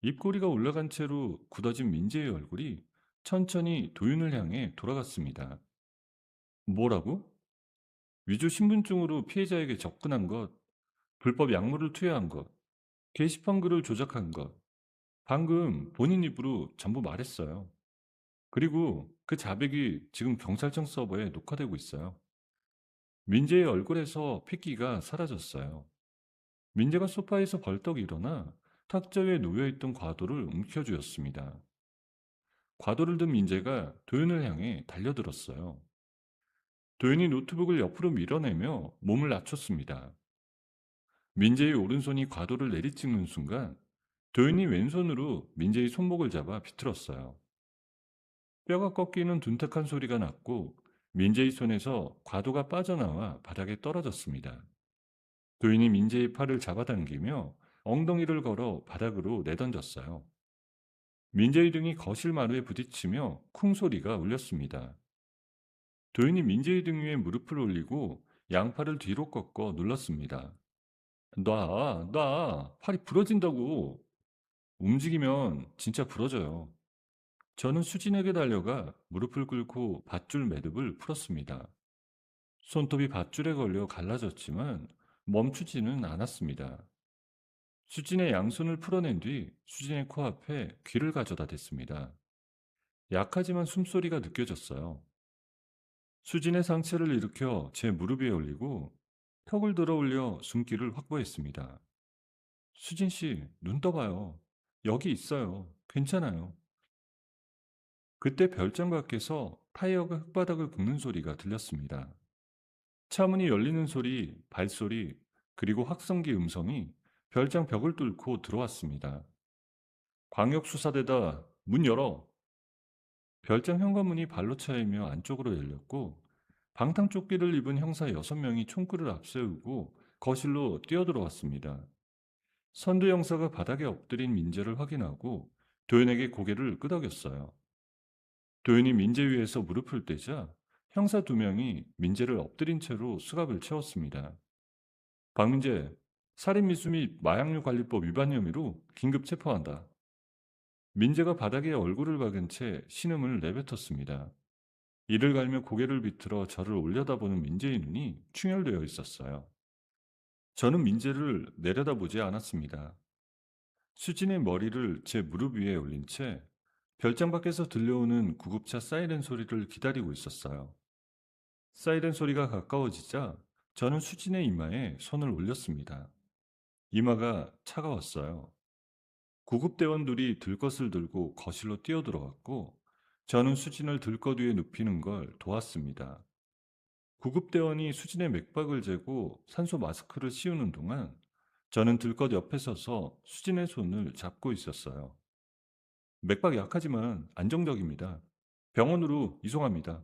입꼬리가 올라간 채로 굳어진 민재의 얼굴이 천천히 도윤을 향해 돌아갔습니다. 뭐라고? 위조 신분증으로 피해자에게 접근한 것, 불법 약물을 투여한 것, 게시판 글을 조작한 것, 방금 본인 입으로 전부 말했어요. 그리고 그 자백이 지금 경찰청 서버에 녹화되고 있어요. 민재의 얼굴에서 핏기가 사라졌어요. 민재가 소파에서 벌떡 일어나 탁자 위에 놓여있던 과도를 움켜쥐었습니다. 과도를 든 민재가 도윤을 향해 달려들었어요. 도윤이 노트북을 옆으로 밀어내며 몸을 낮췄습니다. 민재의 오른손이 과도를 내리찍는 순간 도윤이 왼손으로 민재의 손목을 잡아 비틀었어요. 뼈가 꺾이는 둔탁한 소리가 났고 민재의 손에서 과도가 빠져나와 바닥에 떨어졌습니다. 도윤이 민재의 팔을 잡아당기며 엉덩이를 걸어 바닥으로 내던졌어요. 민재의 등이 거실 마루에 부딪히며 쿵 소리가 울렸습니다. 도윤이 민재의 등 위에 무릎을 올리고 양팔을 뒤로 꺾어 눌렀습니다. 놔. 팔이 부러진다고. 움직이면 진짜 부러져요. 저는 수진에게 달려가 무릎을 꿇고 밧줄 매듭을 풀었습니다. 손톱이 밧줄에 걸려 갈라졌지만 멈추지는 않았습니다. 수진의 양손을 풀어낸 뒤 수진의 코앞에 귀를 가져다 댔습니다. 약하지만 숨소리가 느껴졌어요. 수진의 상체를 일으켜 제 무릎 위에 올리고 턱을 들어 올려 숨기를 확보했습니다. 수진 씨, 눈 떠봐요. 여기 있어요. 괜찮아요. 그때 별장 밖에서 타이어가 흙바닥을 긁는 소리가 들렸습니다. 차문이 열리는 소리, 발소리, 그리고 확성기 음성이 별장 벽을 뚫고 들어왔습니다. 광역수사대다, 문 열어! 별장 현관문이 발로 차이며 안쪽으로 열렸고, 방탄조끼를 입은 형사 6명이 총구를 앞세우고 거실로 뛰어들어왔습니다. 선두 형사가 바닥에 엎드린 민재를 확인하고 도연에게 고개를 끄덕였어요. 도연이 민재 위에서 무릎을 떼자 형사 2명이 민재를 엎드린 채로 수갑을 채웠습니다. 박민재, 살인미수 및 마약류 관리법 위반 혐의로 긴급 체포한다. 민재가 바닥에 얼굴을 박은 채 신음을 내뱉었습니다. 이를 갈며 고개를 비틀어 저를 올려다보는 민재의 눈이 충혈되어 있었어요. 저는 민재를 내려다보지 않았습니다. 수진의 머리를 제 무릎 위에 올린 채 별장 밖에서 들려오는 구급차 사이렌 소리를 기다리고 있었어요. 사이렌 소리가 가까워지자 저는 수진의 이마에 손을 올렸습니다. 이마가 차가웠어요. 구급대원들이 들것을 들고 거실로 뛰어들어왔고 저는 수진을 들것 위에 눕히는 걸 도왔습니다. 구급대원이 수진의 맥박을 재고 산소 마스크를 씌우는 동안 저는 들것 옆에 서서 수진의 손을 잡고 있었어요. 맥박 약하지만 안정적입니다. 병원으로 이송합니다.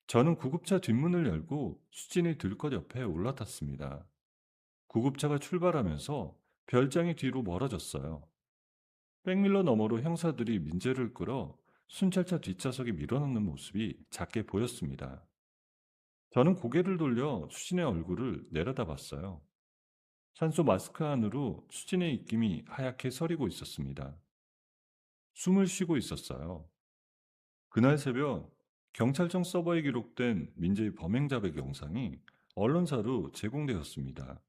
저는 구급차 뒷문을 열고 수진의 들것 옆에 올라탔습니다. 구급차가 출발하면서 별장이 뒤로 멀어졌어요. 백밀러 너머로 형사들이 민재를 끌어 순찰차 뒷좌석에 밀어넣는 모습이 작게 보였습니다. 저는 고개를 돌려 수진의 얼굴을 내려다봤어요. 산소 마스크 안으로 수진의 입김이 하얗게 서리고 있었습니다. 숨을 쉬고 있었어요. 그날 새벽 경찰청 서버에 기록된 민재의 범행 자백 영상이 언론사로 제공되었습니다.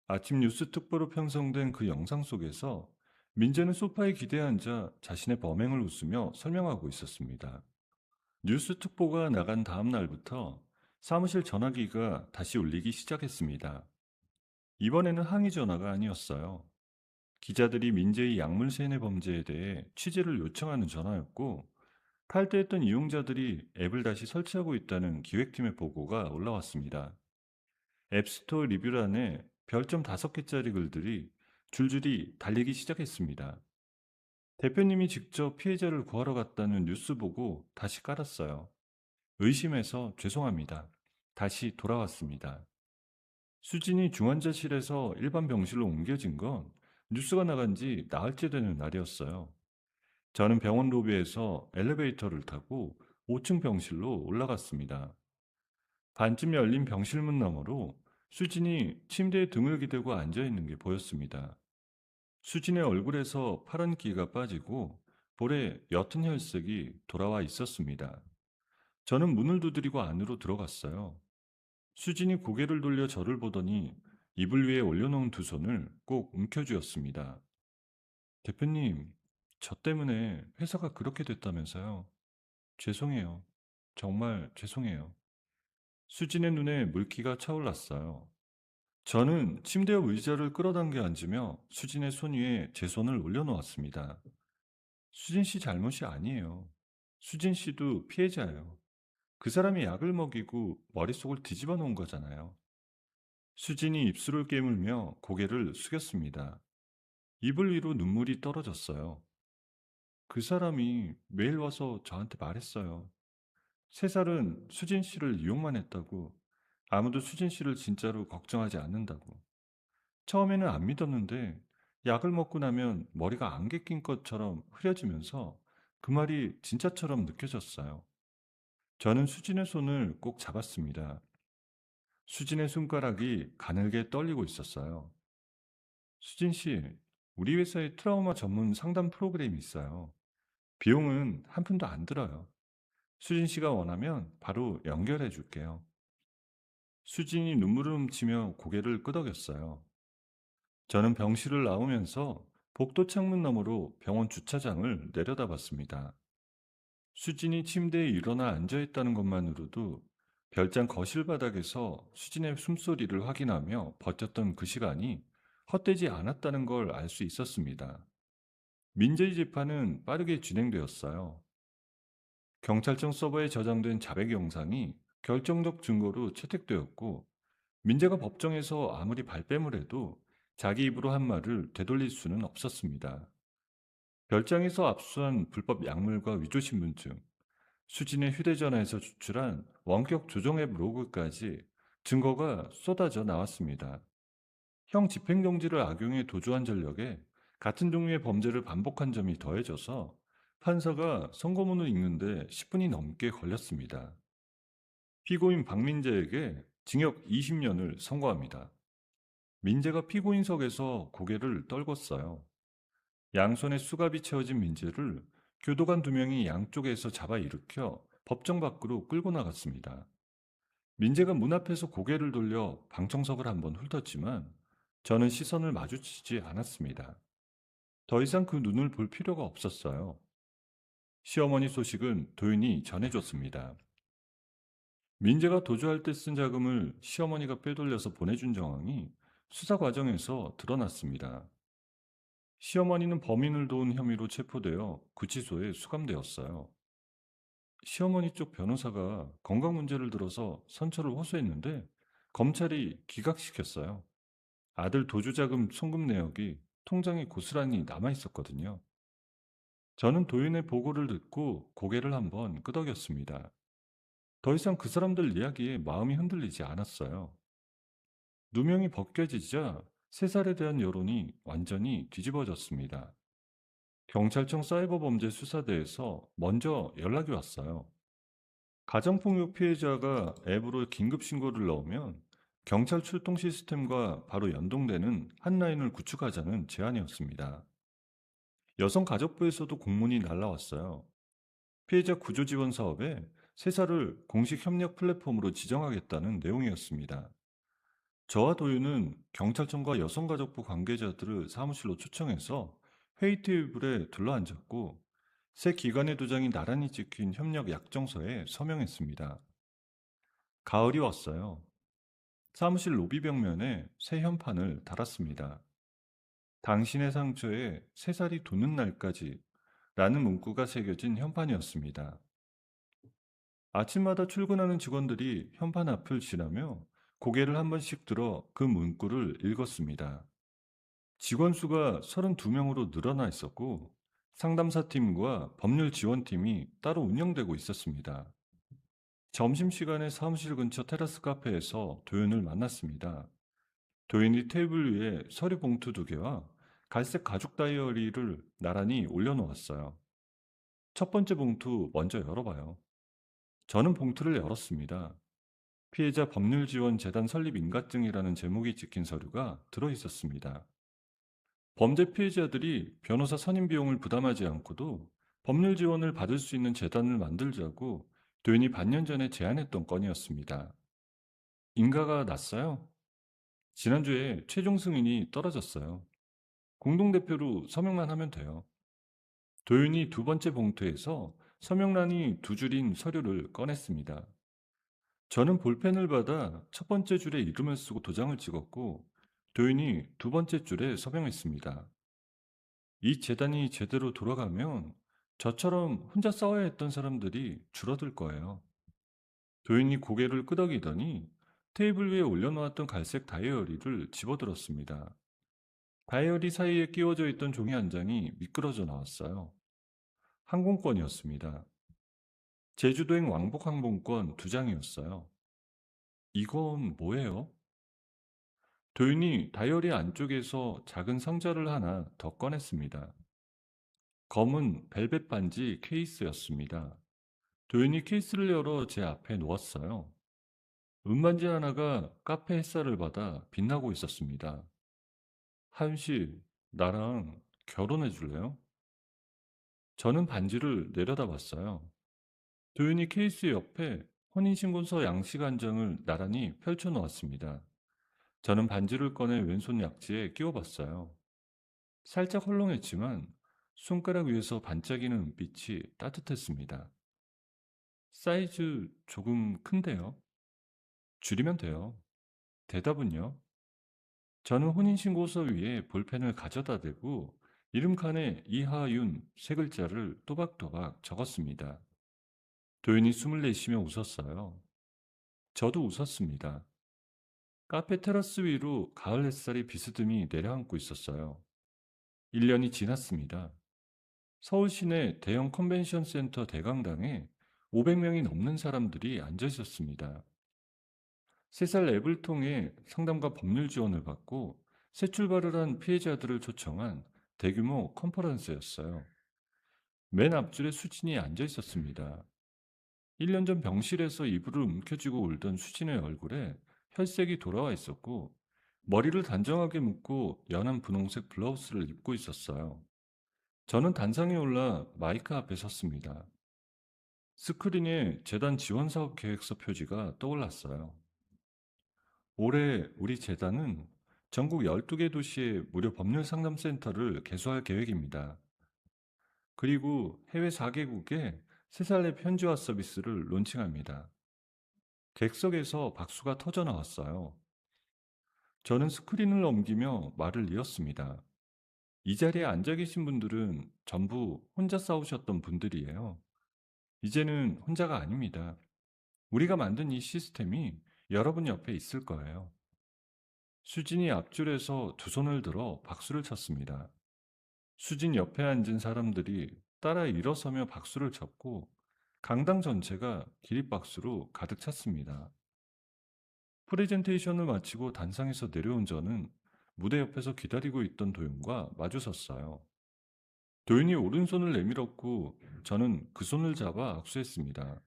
아침 뉴스 특보로 편성된 그 영상 속에서 민재는 소파에 기대 앉아 자신의 범행을 웃으며 설명하고 있었습니다. 뉴스 특보가 나간 다음 날부터 사무실 전화기가 다시 울리기 시작했습니다. 이번에는 항의 전화가 아니었어요. 기자들이 민재의 약물 세뇌 범죄에 대해 취재를 요청하는 전화였고, 탈퇴했던 이용자들이 앱을 다시 설치하고 있다는 기획팀의 보고가 올라왔습니다. 앱스토어 리뷰란에 별점 5개짜리 글들이 줄줄이 달리기 시작했습니다. 대표님이 직접 피해자를 구하러 갔다는 뉴스 보고 다시 깔았어요. 의심해서 죄송합니다. 다시 돌아왔습니다. 수진이 중환자실에서 일반 병실로 옮겨진 건 뉴스가 나간 지 나흘째 되는 날이었어요. 저는 병원 로비에서 엘리베이터를 타고 5층 병실로 올라갔습니다. 반쯤 열린 병실문 너머로 수진이 침대에 등을 기대고 앉아있는 게 보였습니다. 수진의 얼굴에서 파란 기가 빠지고 볼에 옅은 혈색이 돌아와 있었습니다. 저는 문을 두드리고 안으로 들어갔어요. 수진이 고개를 돌려 저를 보더니 이불 위에 올려놓은 2손을 꼭 움켜쥐었습니다. 대표님, 저 때문에 회사가 그렇게 됐다면서요. 죄송해요. 정말 죄송해요. 수진의 눈에 물기가 차올랐어요. 저는 침대 옆 의자를 끌어당겨 앉으며 수진의 손 위에 제 손을 올려놓았습니다. 수진 씨 잘못이 아니에요. 수진 씨도 피해자예요. 그 사람이 약을 먹이고 머릿속을 뒤집어 놓은 거잖아요. 수진이 입술을 깨물며 고개를 숙였습니다. 이불 위로 눈물이 떨어졌어요. 그 사람이 매일 와서 저한테 말했어요. 3살은 수진 씨를 이용만 했다고, 아무도 수진 씨를 진짜로 걱정하지 않는다고. 처음에는 안 믿었는데 약을 먹고 나면 머리가 안개 낀 것처럼 흐려지면서 그 말이 진짜처럼 느껴졌어요. 저는 수진의 손을 꼭 잡았습니다. 수진의 손가락이 가늘게 떨리고 있었어요. 수진 씨, 우리 회사에 트라우마 전문 상담 프로그램이 있어요. 비용은 한 푼도 안 들어요. 수진 씨가 원하면 바로 연결해 줄게요. 수진이 눈물을 훔치며 고개를 끄덕였어요. 저는 병실을 나오면서 복도 창문 너머로 병원 주차장을 내려다봤습니다. 수진이 침대에 일어나 앉아 있다는 것만으로도 별장 거실 바닥에서 수진의 숨소리를 확인하며 버텼던 그 시간이 헛되지 않았다는 걸 알 수 있었습니다. 민재의 재판은 빠르게 진행되었어요. 경찰청 서버에 저장된 자백 영상이 결정적 증거로 채택되었고, 민재가 법정에서 아무리 발뺌을 해도 자기 입으로 한 말을 되돌릴 수는 없었습니다. 별장에서 압수한 불법 약물과 위조신분증, 수진의 휴대전화에서 추출한 원격 조정 앱 로그까지 증거가 쏟아져 나왔습니다. 형 집행정지를 악용해 도주한 전력에 같은 종류의 범죄를 반복한 점이 더해져서 판사가 선고문을 읽는데 10분이 넘게 걸렸습니다. 피고인 박민재에게 징역 20년을 선고합니다. 민재가 피고인석에서 고개를 떨궜어요. 양손에 수갑이 채워진 민재를 교도관 2명이 양쪽에서 잡아 일으켜 법정 밖으로 끌고 나갔습니다. 민재가 문 앞에서 고개를 돌려 방청석을 한번 훑었지만 저는 시선을 마주치지 않았습니다. 더 이상 그 눈을 볼 필요가 없었어요. 시어머니 소식은 도윤이 전해줬습니다. 민재가 도주할 때 쓴 자금을 시어머니가 빼돌려서 보내준 정황이 수사 과정에서 드러났습니다. 시어머니는 범인을 도운 혐의로 체포되어 구치소에 수감되었어요. 시어머니 쪽 변호사가 건강 문제를 들어서 선처를 호소했는데 검찰이 기각시켰어요. 아들 도주자금 송금 내역이 통장에 고스란히 남아 있었거든요. 저는 도윤의 보고를 듣고 고개를 한번 끄덕였습니다. 더 이상 그 사람들 이야기에 마음이 흔들리지 않았어요. 누명이 벗겨지자 세살에 대한 여론이 완전히 뒤집어졌습니다. 경찰청 사이버범죄수사대에서 먼저 연락이 왔어요. 가정폭력 피해자가 앱으로 긴급 신고를 넣으면 경찰 출동 시스템과 바로 연동되는 한 라인을 구축하자는 제안이었습니다. 여성가족부에서도 공문이 날라왔어요. 피해자 구조 지원 사업에 세사를 공식 협력 플랫폼으로 지정하겠다는 내용이었습니다. 저와 도윤은 경찰청과 여성가족부 관계자들을 사무실로 초청해서 회의 테이블에 둘러앉았고 새 기관의 도장이 나란히 찍힌 협력 약정서에 서명했습니다. 가을이 왔어요. 사무실 로비 벽면에 새 현판을 달았습니다. 당신의 상처에 새살이 돋는 날까지 라는 문구가 새겨진 현판이었습니다. 아침마다 출근하는 직원들이 현판 앞을 지나며 고개를 한 번씩 들어 그 문구를 읽었습니다. 직원 수가 32명으로 늘어나 있었고 상담사팀과 법률지원팀이 따로 운영되고 있었습니다. 점심시간에 사무실 근처 테라스 카페에서 도윤을 만났습니다. 도윤이 테이블 위에 서류 봉투 2개와 갈색 가죽 다이어리를 나란히 올려놓았어요. 첫 번째 봉투 먼저 열어봐요. 저는 봉투를 열었습니다. 피해자 법률지원재단 설립 인가증이라는 제목이 찍힌 서류가 들어있었습니다. 범죄 피해자들이 변호사 선임 비용을 부담하지 않고도 법률 지원을 받을 수 있는 재단을 만들자고 도윤이 반년 전에 제안했던 건이었습니다. 인가가 났어요? 지난주에 최종 승인이 떨어졌어요. 공동대표로 서명만 하면 돼요. 도윤이 2번째 봉투에서 서명란이 2줄인 서류를 꺼냈습니다. 저는 볼펜을 받아 첫 번째 줄에 이름을 쓰고 도장을 찍었고 도윤이 2번째 줄에 서명했습니다. 이 재단이 제대로 돌아가면 저처럼 혼자 싸워야 했던 사람들이 줄어들 거예요. 도윤이 고개를 끄덕이더니 테이블 위에 올려놓았던 갈색 다이어리를 집어들었습니다. 다이어리 사이에 끼워져 있던 종이 한 장이 미끄러져 나왔어요. 항공권이었습니다. 제주도행 왕복 항공권 2장이었어요. 이건 뭐예요? 도윤이 다이어리 안쪽에서 작은 상자를 하나 더 꺼냈습니다. 검은 벨벳 반지 케이스였습니다. 도윤이 케이스를 열어 제 앞에 놓았어요. 은반지 하나가 카페 햇살을 받아 빛나고 있었습니다. 하윤 씨, 나랑 결혼해 줄래요? 저는 반지를 내려다봤어요. 도윤이 케이스 옆에 혼인신고서 양식 한 장을 나란히 펼쳐 놓았습니다. 저는 반지를 꺼내 왼손 약지에 끼워봤어요. 살짝 헐렁했지만 손가락 위에서 반짝이는 빛이 따뜻했습니다. 사이즈 조금 큰데요. 줄이면 돼요. 대답은요. 저는 혼인신고서 위에 볼펜을 가져다 대고 이름 칸에 이하윤 세 글자를 또박또박 적었습니다. 도윤이 숨을 내쉬며 웃었어요. 저도 웃었습니다. 카페 테라스 위로 가을 햇살이 비스듬히 내려앉고 있었어요. 1년이 지났습니다. 서울 시내 대형 컨벤션 센터 대강당에 500명이 넘는 사람들이 앉아 있었습니다. 3살 앱을 통해 상담과 법률 지원을 받고 새 출발을 한 피해자들을 초청한 대규모 컨퍼런스였어요. 맨 앞줄에 수진이 앉아 있었습니다. 1년 전 병실에서 이불을 움켜쥐고 울던 수진의 얼굴에 혈색이 돌아와 있었고 머리를 단정하게 묶고 연한 분홍색 블라우스를 입고 있었어요. 저는 단상에 올라 마이크 앞에 섰습니다. 스크린에 재단 지원 사업 계획서 표지가 떠올랐어요. 올해 우리 재단은 전국 12개 도시에 무료 법률 상담센터를 개소할 계획입니다. 그리고 해외 4개국에 3살 내 현지화 서비스를 론칭합니다. 객석에서 박수가 터져 나왔어요. 저는 스크린을 넘기며 말을 이었습니다. 이 자리에 앉아 계신 분들은 전부 혼자 싸우셨던 분들이에요. 이제는 혼자가 아닙니다. 우리가 만든 이 시스템이 여러분 옆에 있을 거예요. 수진이 앞줄에서 두 손을 들어 박수를 쳤습니다. 수진 옆에 앉은 사람들이 따라 일어서며 박수를 쳤고 강당 전체가 기립박수로 가득 찼습니다. 프레젠테이션을 마치고 단상에서 내려온 저는 무대 옆에서 기다리고 있던 도윤과 마주섰어요. 도윤이 오른손을 내밀었고 저는 그 손을 잡아 악수했습니다.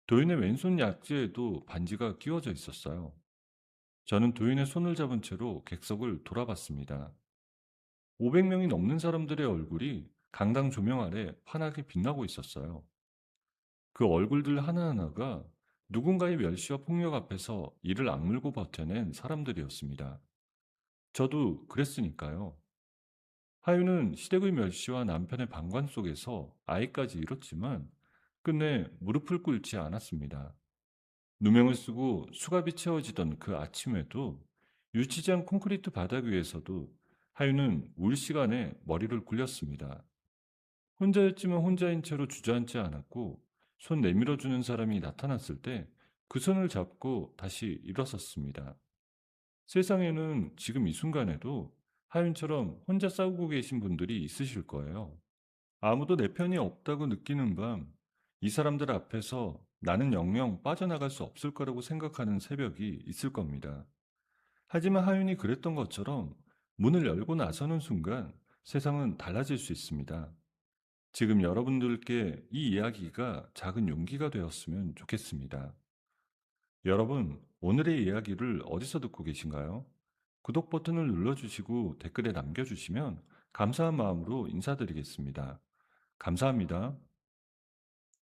도윤의 왼손 약지에도 반지가 끼워져 있었어요. 저는 도윤의 손을 잡은 채로 객석을 돌아봤습니다. 500명이 넘는 사람들의 얼굴이 강당 조명 아래 환하게 빛나고 있었어요. 그 얼굴들 하나하나가 누군가의 멸시와 폭력 앞에서 이를 악물고 버텨낸 사람들이었습니다. 저도 그랬으니까요. 하윤은 시댁의 멸시와 남편의 방관 속에서 아이까지 잃었지만 끝내 무릎을 꿇지 않았습니다. 누명을 쓰고 수갑이 채워지던 그 아침에도 유치장 콘크리트 바닥 위에서도 하윤은 울 시간에 머리를 굴렸습니다. 혼자였지만 혼자인 채로 주저앉지 않았고 손 내밀어주는 사람이 나타났을 때 그 손을 잡고 다시 일어섰습니다. 세상에는 지금 이 순간에도 하윤처럼 혼자 싸우고 계신 분들이 있으실 거예요. 아무도 내 편이 없다고 느끼는 밤, 이 사람들 앞에서 나는 영영 빠져나갈 수 없을 거라고 생각하는 새벽이 있을 겁니다. 하지만 하윤이 그랬던 것처럼 문을 열고 나서는 순간 세상은 달라질 수 있습니다. 지금 여러분들께 이 이야기가 작은 용기가 되었으면 좋겠습니다. 여러분, 오늘의 이야기를 어디서 듣고 계신가요? 구독 버튼을 눌러주시고 댓글에 남겨주시면 감사한 마음으로 인사드리겠습니다. 감사합니다.